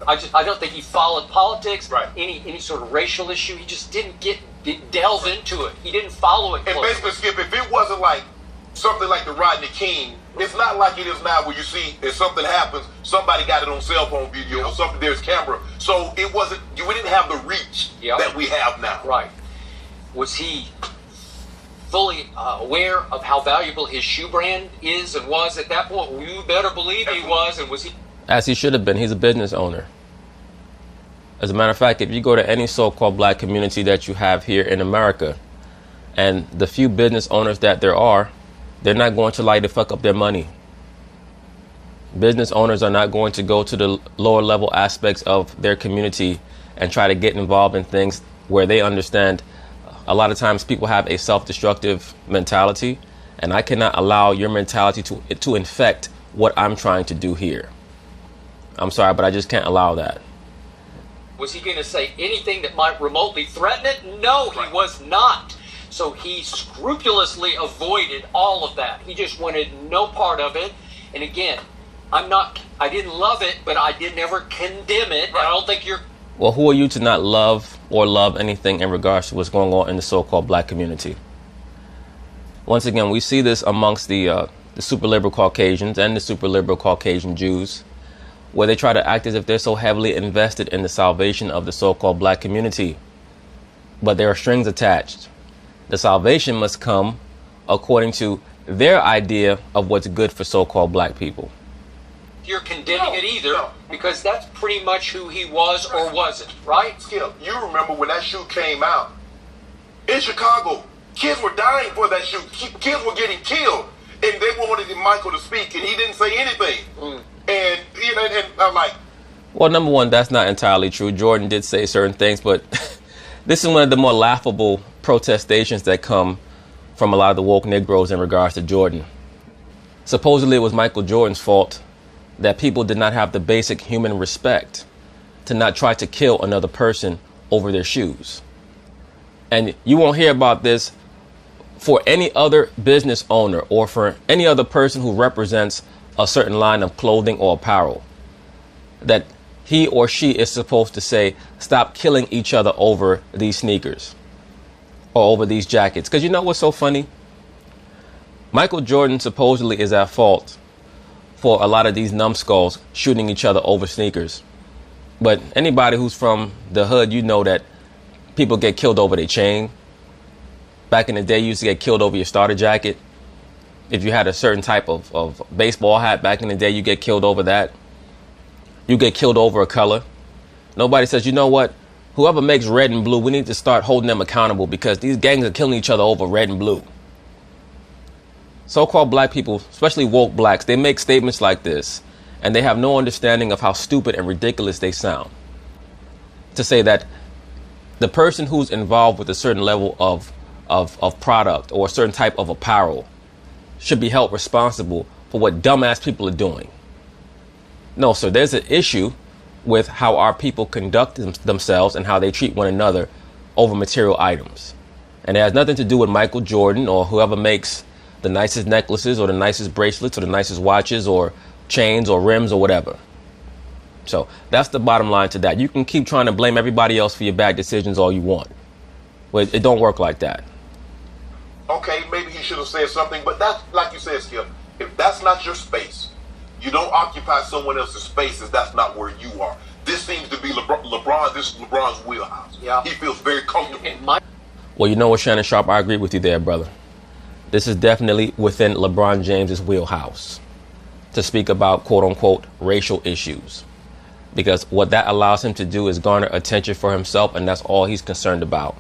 I don't think he followed politics, right, any sort of racial issue. He just didn't delve into it. He didn't follow it closely. And basically, Skip, if it wasn't like something like the Rodney King, it's not like it is now where you see if something happens, somebody got it on cell phone video or something, there's camera. So it wasn't, we didn't have the reach that we have now. Right. Was he fully aware of how valuable his shoe brand is and was at that point? You better believe he was. And was he? As he should have been. He's a business owner. As a matter of fact, if you go to any so-called black community that you have here in America, and the few business owners that there are, they're not going to like to fuck up their money. Business owners are not going to go to the lower level aspects of their community and try to get involved in things where they understand a lot of times people have a self-destructive mentality, and I cannot allow your mentality to infect what I'm trying to do here. I'm sorry, but I just can't allow that. Was he going to say anything that might remotely threaten it? No, he was not. So he scrupulously avoided all of that. He just wanted no part of it. And again, I didn't love it, but I did never condemn it. I don't think you're... Well, who are you to not love or love anything in regards to what's going on in the so-called black community? Once again, we see this amongst the super liberal Caucasians and the super liberal Caucasian Jews, where they try to act as if they're so heavily invested in the salvation of the so-called black community. But there are strings attached. The salvation must come according to their idea of what's good for so-called black people. You're condemning it either, because that's pretty much who he was or wasn't, right? Skip, you remember when that shoe came out in Chicago, kids were dying for that shoe. Kids were getting killed, and they wanted Michael to speak, and he didn't say anything. And you know, and I'm like, well, number one, that's not entirely true. Jordan did say certain things, but this is one of the more laughable protestations that come from a lot of the woke Negroes in regards to Jordan. Supposedly it was Michael Jordan's fault that people did not have the basic human respect to not try to kill another person over their shoes. And you won't hear about this for any other business owner or for any other person who represents a certain line of clothing or apparel, that he or she is supposed to say, stop killing each other over these sneakers or over these jackets. Because you know what's so funny? Michael Jordan supposedly is at fault for a lot of these numbskulls shooting each other over sneakers. But anybody who's from the hood, you know that people get killed over their chain. Back in the day, you used to get killed over your starter jacket. If you had a certain type of baseball hat back in the day, you get killed over that. You get killed over a color. Nobody says, you know what? Whoever makes red and blue, we need to start holding them accountable, because these gangs are killing each other over red and blue. So-called black people, especially woke blacks, they make statements like this, and they have no understanding of how stupid and ridiculous they sound. To say that the person who's involved with a certain level of product or a certain type of apparel should be held responsible for what dumbass people are doing. No, sir, there's an issue with how our people conduct themselves and how they treat one another over material items. And it has nothing to do with Michael Jordan or whoever makes the nicest necklaces or the nicest bracelets or the nicest watches or chains or rims or whatever. So that's the bottom line to that. You can keep trying to blame everybody else for your bad decisions all you want, but it don't work like that. Okay, maybe he should have said something, but that's like you said, Skip. If that's not your space, you don't occupy someone else's spaces. That's not where you are. This seems to be LeBron. This is LeBron's wheelhouse. Yeah, he feels very comfortable. Well, you know what, Shannon Sharp, I agree with you there, brother. This is definitely within LeBron James's wheelhouse to speak about quote unquote racial issues, because what that allows him to do is garner attention for himself, and that's all he's concerned about.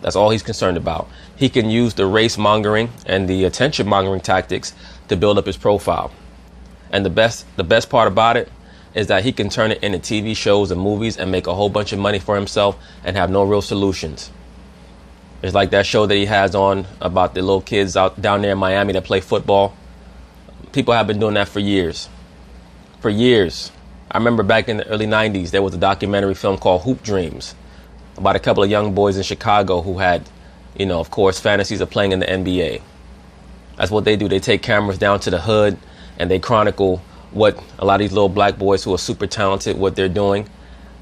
That's all he's concerned about. He can use the race mongering and the attention mongering tactics to build up his profile. And the best part about it is that he can turn it into TV shows and movies and make a whole bunch of money for himself and have no real solutions. It's like that show that he has on about the little kids out down there in Miami that play football. People have been doing that for years. For years. I remember back in the early 90s, there was a documentary film called Hoop Dreams about a couple of young boys in Chicago who had, you know, of course, fantasies of playing in the NBA. That's what they do. They take cameras down to the hood and they chronicle what a lot of these little black boys who are super talented, what they're doing.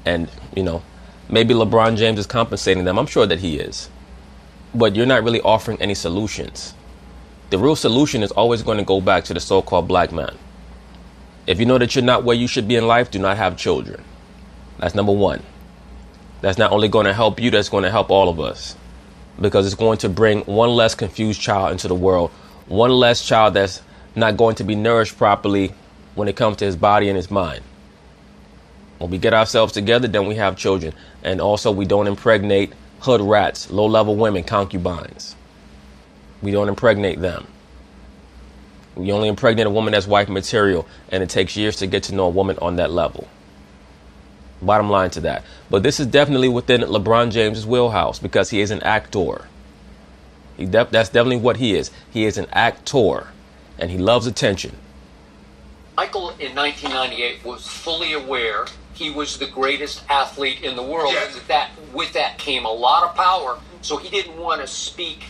And, you know, maybe LeBron James is compensating them. I'm sure that he is. But you're not really offering any solutions. The real solution is always going to go back to the so-called black man. If you know that you're not where you should be in life, do not have children. That's number one. That's not only going to help you, that's going to help all of us. Because it's going to bring one less confused child into the world. One less child that's not going to be nourished properly when it comes to his body and his mind. When we get ourselves together, then we have children. And also we don't impregnate hood rats, low-level women, concubines. We don't impregnate them. We only impregnate a woman that's wife material, and it takes years to get to know a woman on that level. Bottom line to that. But this is definitely within LeBron James's wheelhouse because he is an actor. That's definitely what he is. He is an actor, and he loves attention. Michael in 1998 was fully aware he was the greatest athlete in the world. Yes. And with that came a lot of power. So he didn't want to speak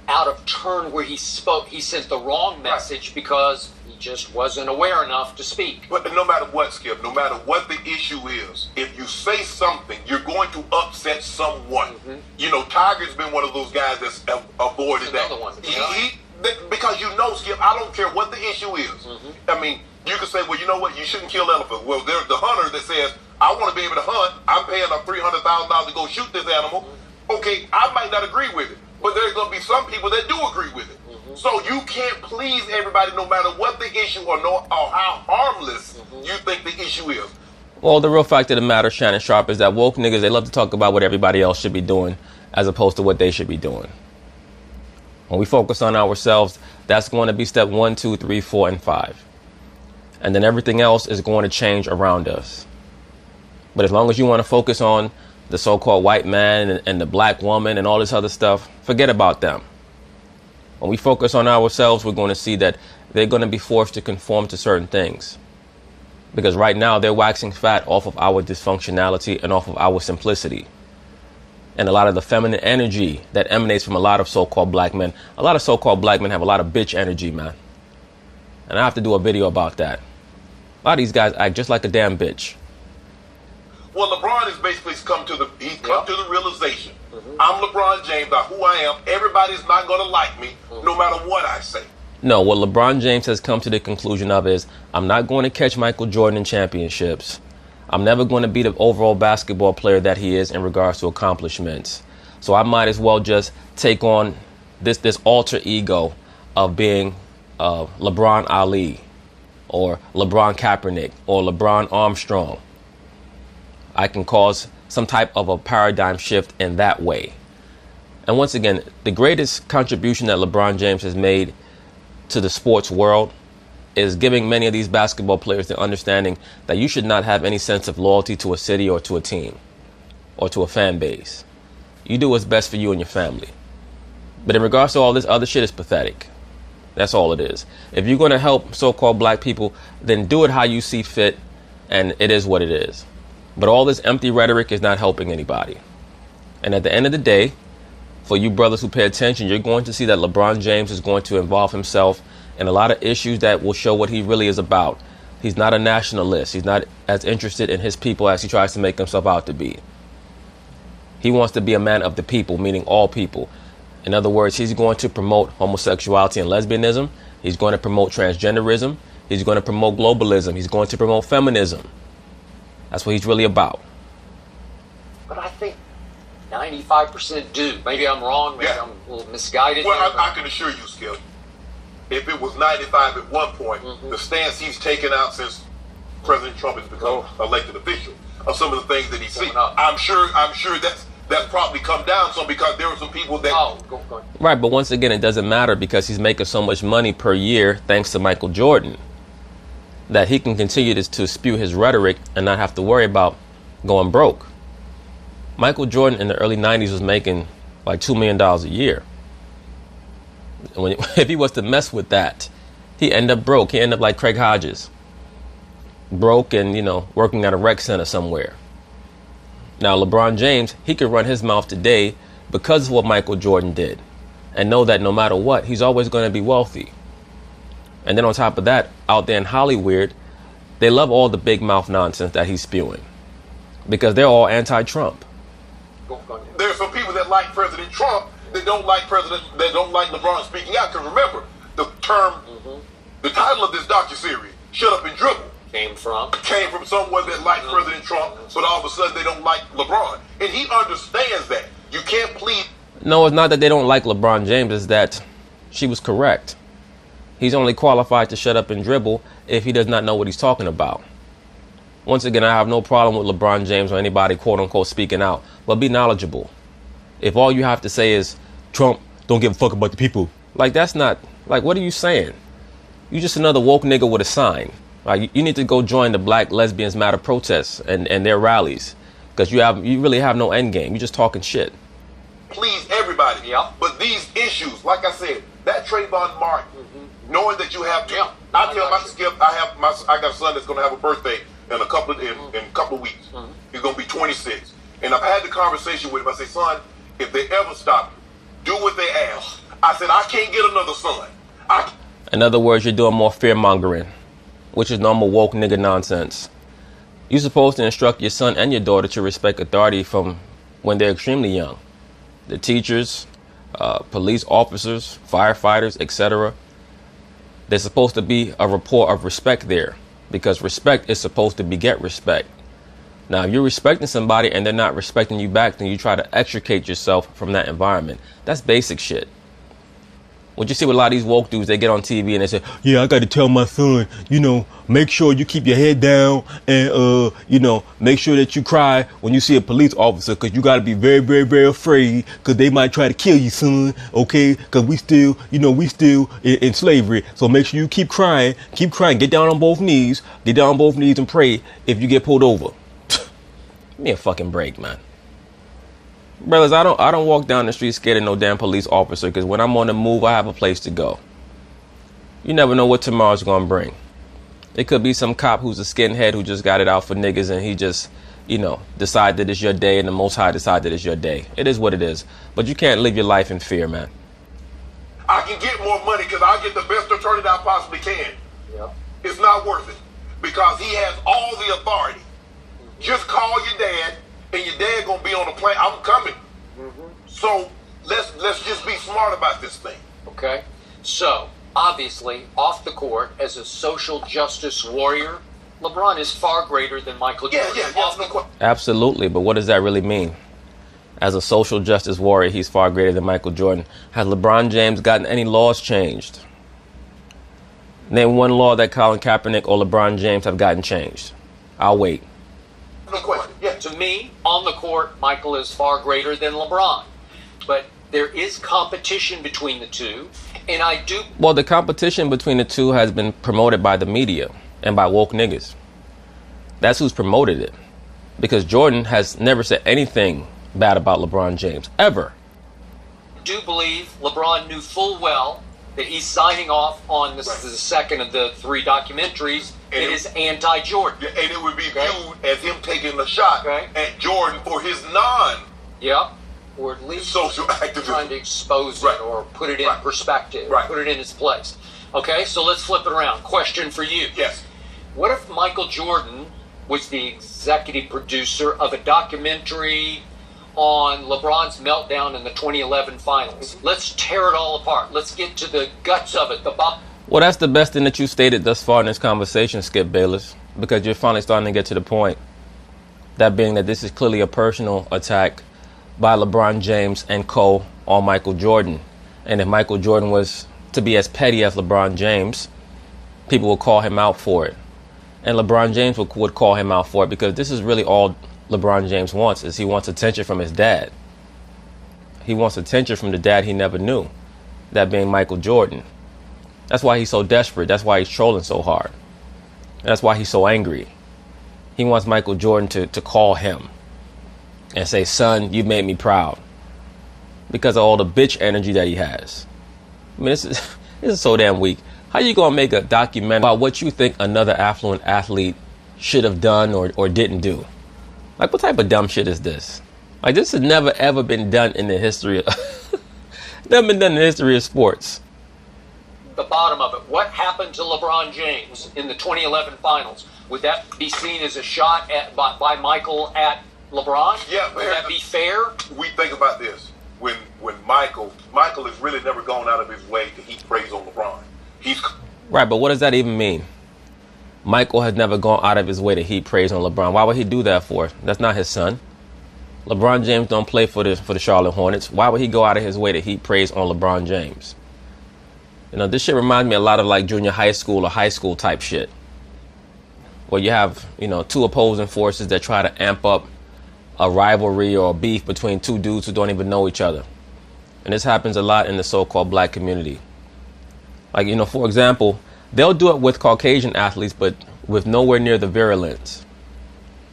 out of turn where he spoke. He sent the wrong message because he just wasn't aware enough to speak. But no matter what, Skip, no matter what the issue is, if you say something, you're going to upset someone. Mm-hmm. You know, Tiger's been one of those guys that's avoided that. Another one. Because you know, Skip, I don't care what the issue is. Mm-hmm. I mean, you can say, well, you know what, you shouldn't kill elephants. Well, there's the hunter that says, I want to be able to hunt. I'm paying them $300,000 to go shoot this animal. Mm-hmm. Okay, I might not agree with it, but there's going to be some people that do agree with it. Mm-hmm. So you can't please everybody no matter what the issue or how harmless you think the issue is. Well, the real fact of the matter, Shannon Sharp, is that woke niggas, they love to talk about what everybody else should be doing as opposed to what they should be doing. When we focus on ourselves, that's going to be step 1, 2, 3, 4, and 5. And then everything else is going to change around us. But as long as you want to focus on the so-called white man and the black woman and all this other stuff, forget about them. When we focus on ourselves, we're going to see that they're going to be forced to conform to certain things. Because right now they're waxing fat off of our dysfunctionality and off of our simplicity. And a lot of the feminine energy that emanates from a lot of so-called black men. A lot of so-called black men have a lot of bitch energy, man. And I have to do a video about that. A lot of these guys act just like a damn bitch. Well, LeBron has basically come to the realization. Mm-hmm. I'm LeBron James, I'm who I am. Everybody's not going to like me, no matter what I say. No, what LeBron James has come to the conclusion of is, I'm not going to catch Michael Jordan in championships. I'm never going to be the overall basketball player that he is in regards to accomplishments. So I might as well just take on this alter ego of being LeBron Ali or LeBron Kaepernick or LeBron Armstrong. I can cause some type of a paradigm shift in that way. And once again, the greatest contribution that LeBron James has made to the sports world is giving many of these basketball players the understanding that you should not have any sense of loyalty to a city or to a team or to a fan base. You do what's best for you and your family. But in regards to all this other shit, it's pathetic. That's all it is. If you're going to help so-called black people, then do it how you see fit, and it is what it is. But all this empty rhetoric is not helping anybody. And at the end of the day, for you brothers who pay attention, you're going to see that LeBron James is going to involve himself in a lot of issues that will show what he really is about. He's not a nationalist. He's not as interested in his people as he tries to make himself out to be. He wants to be a man of the people, meaning all people. In other words, he's going to promote homosexuality and lesbianism. He's going to promote transgenderism. He's going to promote globalism. He's going to promote feminism. That's what he's really about. But I think 95% do. Maybe I'm wrong. Maybe I'm a little misguided. Well, I can assure you, Skip, if it was 95 at one point, the stance he's taken out since President Trump has become elected official, of some of the things that he sees, I'm sure that's probably come down some, because there were some people that... Go. Right, but once again, it doesn't matter because he's making so much money per year thanks to Michael Jordan that he can continue to spew his rhetoric and not have to worry about going broke. Michael Jordan in the early 90s was making like $2 million a year. If he was to mess with that, he end up broke. He end up like Craig Hodges. Broke and, working at a rec center somewhere. Now, LeBron James, he could run his mouth today because of what Michael Jordan did and know that no matter what, he's always going to be wealthy. And then on top of that, out there in Hollywood, they love all the big mouth nonsense that he's spewing because they're all anti-Trump. There are some people that like President Trump that don't like LeBron speaking out. Because remember, the title of this docuseries, Shut Up and Dribble, came from someone that liked President Trump, but all of a sudden they don't like LeBron. And he understands that. You can't plead. No, it's not that they don't like LeBron James. It's that she was correct. He's only qualified to shut up and dribble if he does not know what he's talking about. Once again, I have no problem with LeBron James or anybody, quote unquote, speaking out, but be knowledgeable. If all you have to say is Trump don't give a fuck about the people, like that's not, like, what are you saying? You just another woke nigga with a sign. Like, you need to go join the Black Lesbians Matter protests and their rallies, because you really have no end game. You're just talking shit. Please everybody, but these issues, like I said, that Trayvon Martin, knowing that you have, I tell my Skip, I got a son that's going to have a birthday in a couple of weeks. He's going to be 26, and I've had the conversation with him. I say, son, if they ever stop you, do what they ask. I said, I can't get another son. In other words, you're doing more fear mongering, which is normal woke nigga nonsense. You're supposed to instruct your son and your daughter to respect authority from when they're extremely young. The teachers, police officers, firefighters, etc. There's supposed to be a rapport of respect there, because respect is supposed to beget respect. Now, if you're respecting somebody and they're not respecting you back, then you try to extricate yourself from that environment. That's basic shit. What you see with a lot of these woke dudes, they get on TV and they say, yeah, I got to tell my son, make sure you keep your head down and, make sure that you cry when you see a police officer, because you got to be very, very, very afraid, because they might try to kill you, son, okay? Because we still in slavery. So make sure you keep crying, get down on both knees and pray if you get pulled over. Give me a fucking break, man. Brothers, I don't walk down the street scared of no damn police officer, because when I'm on the move, I have a place to go. You never know what tomorrow's going to bring. It could be some cop who's a skinhead who just got it out for niggas and he just, decide that it's your day, and the Most High decide that it's your day. It is what it is. But you can't live your life in fear, man. I can get more money because I get the best attorney that I possibly can. Yeah. It's not worth it because he has all the authority. Just call your dad, and your dad gonna be on the plane. I'm coming. So let's just be smart about this thing. Okay. So obviously, off the court, as a social justice warrior, LeBron is far greater than Michael Jordan. Yeah. Absolutely, but what does that really mean? As a social justice warrior, he's far greater than Michael Jordan. Has LeBron James gotten any laws changed? Name one law that Colin Kaepernick or LeBron James have gotten changed. I'll wait. No question. Yeah. To me, on the court, Michael is far greater than LeBron. But there is competition between the two, and I do... Well, the competition between the two has been promoted by the media and by woke niggas. That's who's promoted it. Because Jordan has never said anything bad about LeBron James, ever. I do believe LeBron knew full well that he's signing off on this is the second of the 3 documentaries that is anti-Jordan. Yeah, and it would be viewed as him taking a shot at Jordan for his or at least social activism, trying to expose it or put it in perspective, put it in its place. Okay, so let's flip it around. Question for you. Yes. What if Michael Jordan was the executive producer of a documentary on LeBron's meltdown in the 2011 finals? Let's tear it all apart. Let's get to the guts of it. Well, that's the best thing that you stated thus far in this conversation, Skip Bayless, because you're finally starting to get to the point. That being that this is clearly a personal attack by LeBron James and co. on Michael Jordan. And if Michael Jordan was to be as petty as LeBron James, people would call him out for it. And LeBron James would call him out for it, because this is really all LeBron James wants, is he wants attention from his dad. He wants attention from the dad he never knew, that being Michael Jordan. That's why he's so desperate. That's why he's trolling so hard. That's why he's so angry. He wants Michael Jordan to call him and say, son, you made me proud, because of all the bitch energy that he has. I mean, this is so damn weak. How you gonna make a documentary about what you think another affluent athlete should have done or didn't do? Like, what type of dumb shit is this? Like, this has never ever been done in the history of never been done in the history of sports. The bottom of it. What happened to LeBron James in the 2011 finals? Would that be seen as a shot by Michael at LeBron? Yeah. Would that be fair? We think about this. When Michael has really never gone out of his way to heap praise on LeBron. Right, but what does that even mean? Michael has never gone out of his way to heap praise on LeBron. Why would he do that for? That's not his son. LeBron James don't play for the Charlotte Hornets. Why would he go out of his way to heap praise on LeBron James? You know, this shit reminds me a lot of like junior high school or high school type shit, where you have, you know, 2 opposing forces that try to amp up a rivalry or a beef between 2 dudes who don't even know each other. And this happens a lot in the so-called black community. Like, you know, for example, they'll do it with Caucasian athletes, but with nowhere near the virulence.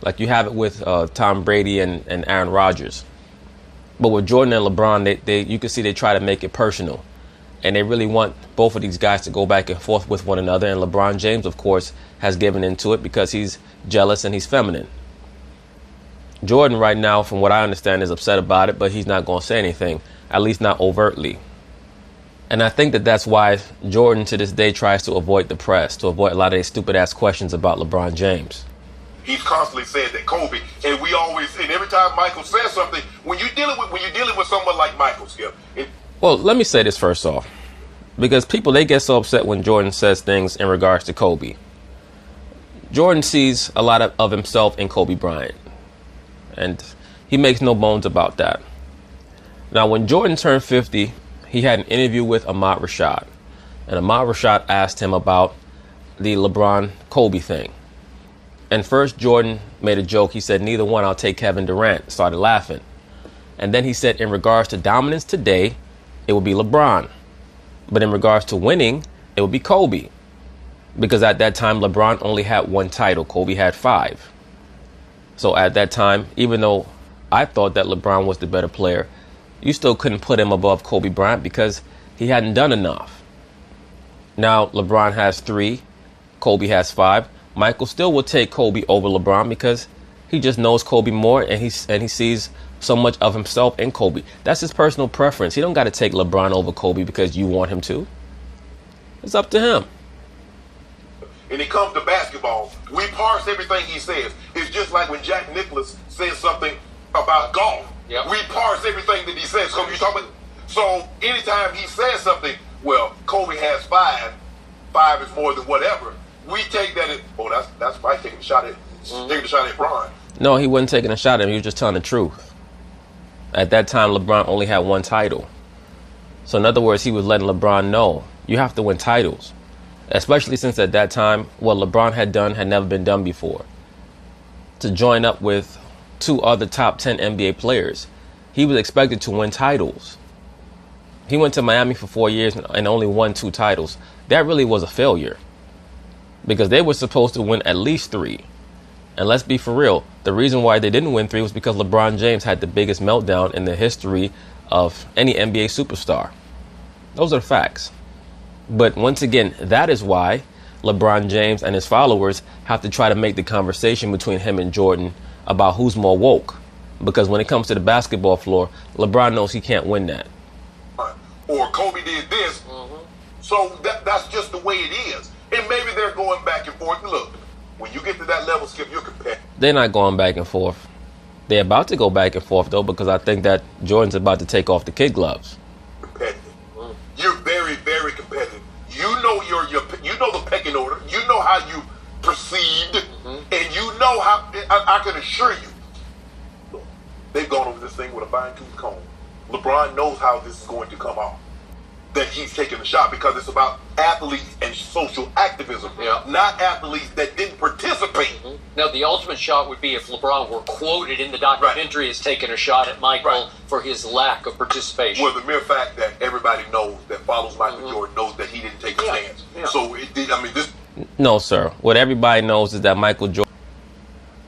Like you have it with Tom Brady and Aaron Rodgers. But with Jordan and LeBron, they you can see they try to make it personal. And they really want both of these guys to go back and forth with one another. And LeBron James, of course, has given into it because he's jealous and he's feminine. Jordan right now, from what I understand, is upset about it, but he's not going to say anything, at least not overtly. And I think that that's why Jordan to this day tries to avoid the press, to avoid a lot of these stupid ass questions about LeBron James. He's constantly said that Kobe, and every time Michael says something, when you're dealing with someone like Michael, Skip. Well, let me say this first off, because people, they get so upset when Jordan says things in regards to Kobe. Jordan sees a lot of himself in Kobe Bryant, and he makes no bones about that. Now, when Jordan turned 50, he had an interview with Ahmad Rashad, and Ahmad Rashad asked him about the LeBron-Kobe thing. And first, Jordan made a joke. He said, neither one, I'll take Kevin Durant. Started laughing. And then he said, in regards to dominance today, it would be LeBron. But in regards to winning, it would be Kobe. Because at that time, LeBron only had 1 title. Kobe had 5. So at that time, even though I thought that LeBron was the better player, you still couldn't put him above Kobe Bryant because he hadn't done enough. Now LeBron has 3, Kobe has 5. Michael still will take Kobe over LeBron because he just knows Kobe more, and he sees so much of himself in Kobe. That's his personal preference. He don't got to take LeBron over Kobe because you want him to. It's up to him. And it comes to basketball, we parse everything he says. It's just like when Jack Nicklaus says something about golf. Yep. We parse everything that he says. So anytime he says something, well, Kobe has 5. 5 is more than whatever. We take that as, that's right, taking a shot at LeBron. No, he wasn't taking a shot at him. He was just telling the truth. At that time, LeBron only had 1 title. So in other words, he was letting LeBron know, you have to win titles. Especially since at that time, what LeBron had done had never been done before. To join up with 2 other top 10 NBA players. He was expected to win titles. He went to Miami for 4 years and only won 2 titles. That really was a failure, because they were supposed to win at least 3. And let's be for real, the reason why they didn't win 3 was because LeBron James had the biggest meltdown in the history of any NBA superstar. Those are facts. But once again, that is why LeBron James and his followers have to try to make the conversation between him and Jordan about who's more woke. Because when it comes to the basketball floor, LeBron knows he can't win that. Or Kobe did this. So that's just the way it is. And maybe they're going back and forth. Look, when you get to that level, Skip, you're competitive. They're not going back and forth. They're about to go back and forth, though, because I think that Jordan's about to take off the kid gloves. Competitive. You're very, very competitive. You know you know the pecking order. You know how you proceed, and you know how. I can assure you, they've gone over this thing with a fine-tooth comb. LeBron knows how this is going to come off. That he's taking a shot, because it's about athletes and social activism, not athletes that didn't participate. Now, the ultimate shot would be if LeBron were quoted in the documentary as taking a shot at Michael for his lack of participation. Well, the mere fact that everybody knows that follows Michael Jordan knows that he didn't take a stance. So it did. I mean, this. No, sir. What everybody knows is that Michael Jordan,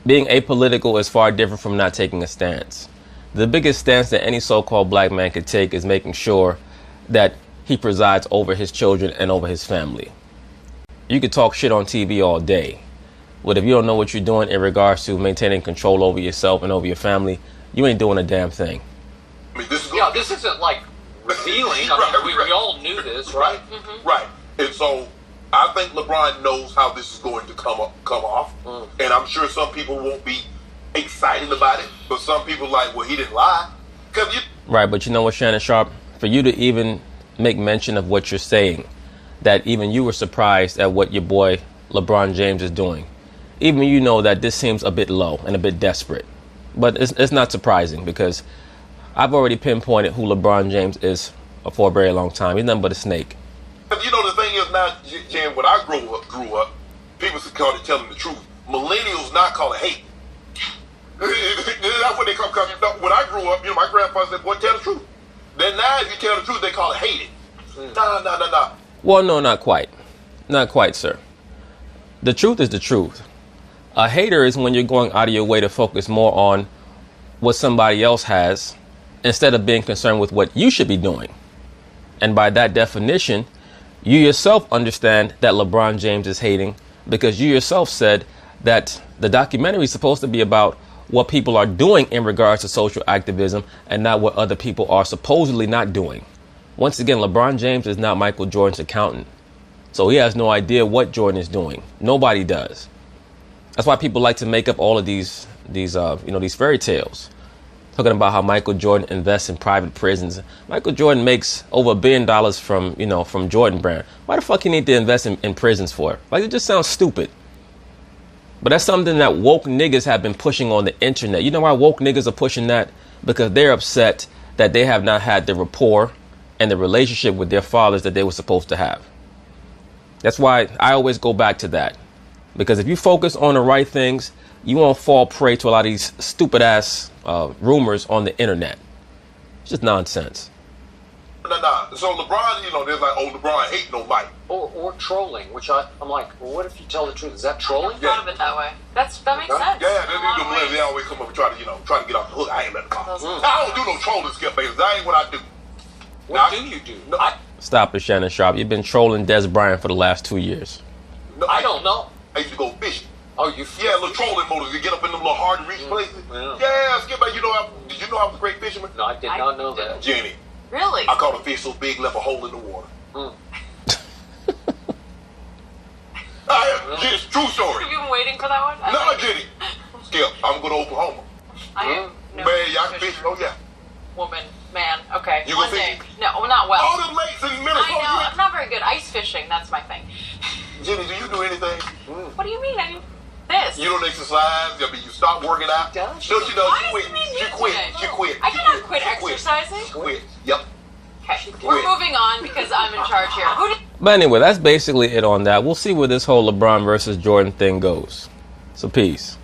being apolitical, is far different from not taking a stance. The biggest stance that any so-called black man could take is making sure that he presides over his children and over his family. You could talk shit on TV all day, but if you don't know what you're doing in regards to maintaining control over yourself and over your family, you ain't doing a damn thing. I mean, this isn't like revealing. I mean, we all knew this, right? Right. And so I think LeBron knows how this is going to come off, and I'm sure some people won't be excited about it, but some people like, well, he didn't lie. Right, but you know what, Shannon Sharp? For you to even make mention of what you're saying, that even you were surprised at what your boy LeBron James is doing. Even you know that this seems a bit low and a bit desperate. But it's not surprising, because I've already pinpointed who LeBron James is for a very long time. He's nothing but a snake. You know, the thing is now, Jen, when I grew up, people call it telling the truth. Millennials not call it hate. That's what they call it. When I grew up, you know, my grandfather said, boy, tell the truth. Then now, if you tell the truth, they call it hating. Nah. Well, no, not quite. Not quite, sir. The truth is the truth. A hater is when you're going out of your way to focus more on what somebody else has instead of being concerned with what you should be doing. And by that definition, you yourself understand that LeBron James is hating, because you yourself said that the documentary is supposed to be about what people are doing in regards to social activism and not what other people are supposedly not doing. Once again, LeBron James is not Michael Jordan's accountant, so he has no idea what Jordan is doing. Nobody does. That's why people like to make up all of these fairy tales, talking about how Michael Jordan invests in private prisons. Michael Jordan makes over $1 billion from Jordan Brand. Why the fuck he need to invest in prisons for? Like, it just sounds stupid. But that's something that woke niggas have been pushing on the internet. You know why woke niggas are pushing that? Because they're upset that they have not had the rapport and the relationship with their fathers that they were supposed to have. That's why I always go back to that. Because if you focus on the right things, you won't fall prey to a lot of these stupid ass rumors on the internet. It's just nonsense. Nah. So LeBron, they're like, oh, LeBron hating on Mike. Or trolling, which I'm like, well, what if you tell the truth? Is that trolling? I thought of it that way. That makes sense. Yeah, they always come up and try to get off the hook. I ain't let them call. I don't do no trolling, Skip Bayless. That ain't what I do. What do you do? No, Stop it, Shannon Sharp. You've been trolling Des Bryant for the last 2 years. No, I don't know. I used to go fishing. Oh, you? Yeah, little trolling motors. You get up in them little hard to reach places. Yeah, Skip Bayless. Did you know I was a great fisherman? No, I did not know that. Jenny. Really? I caught a fish so big, left a hole in the water. It's true story. Have you been waiting for that one? No, Jenny. Skip, I'm going to Oklahoma. I am. No, man, y'all can fish. Oh, yeah. Woman, man, okay. You One go day. fishing? No, not well. All them lakes in Minnesota. I know. I'm not very good. Ice fishing, that's my thing. Jenny, do you do anything? What do you mean? I do this. You don't exercise? I mean, you stop working out? No, she quit. She quit. I cannot quit exercising. She quit. Yep. Okay, we're moving on because I'm in charge here. But anyway, that's basically it on that. We'll see where this whole LeBron versus Jordan thing goes. So peace.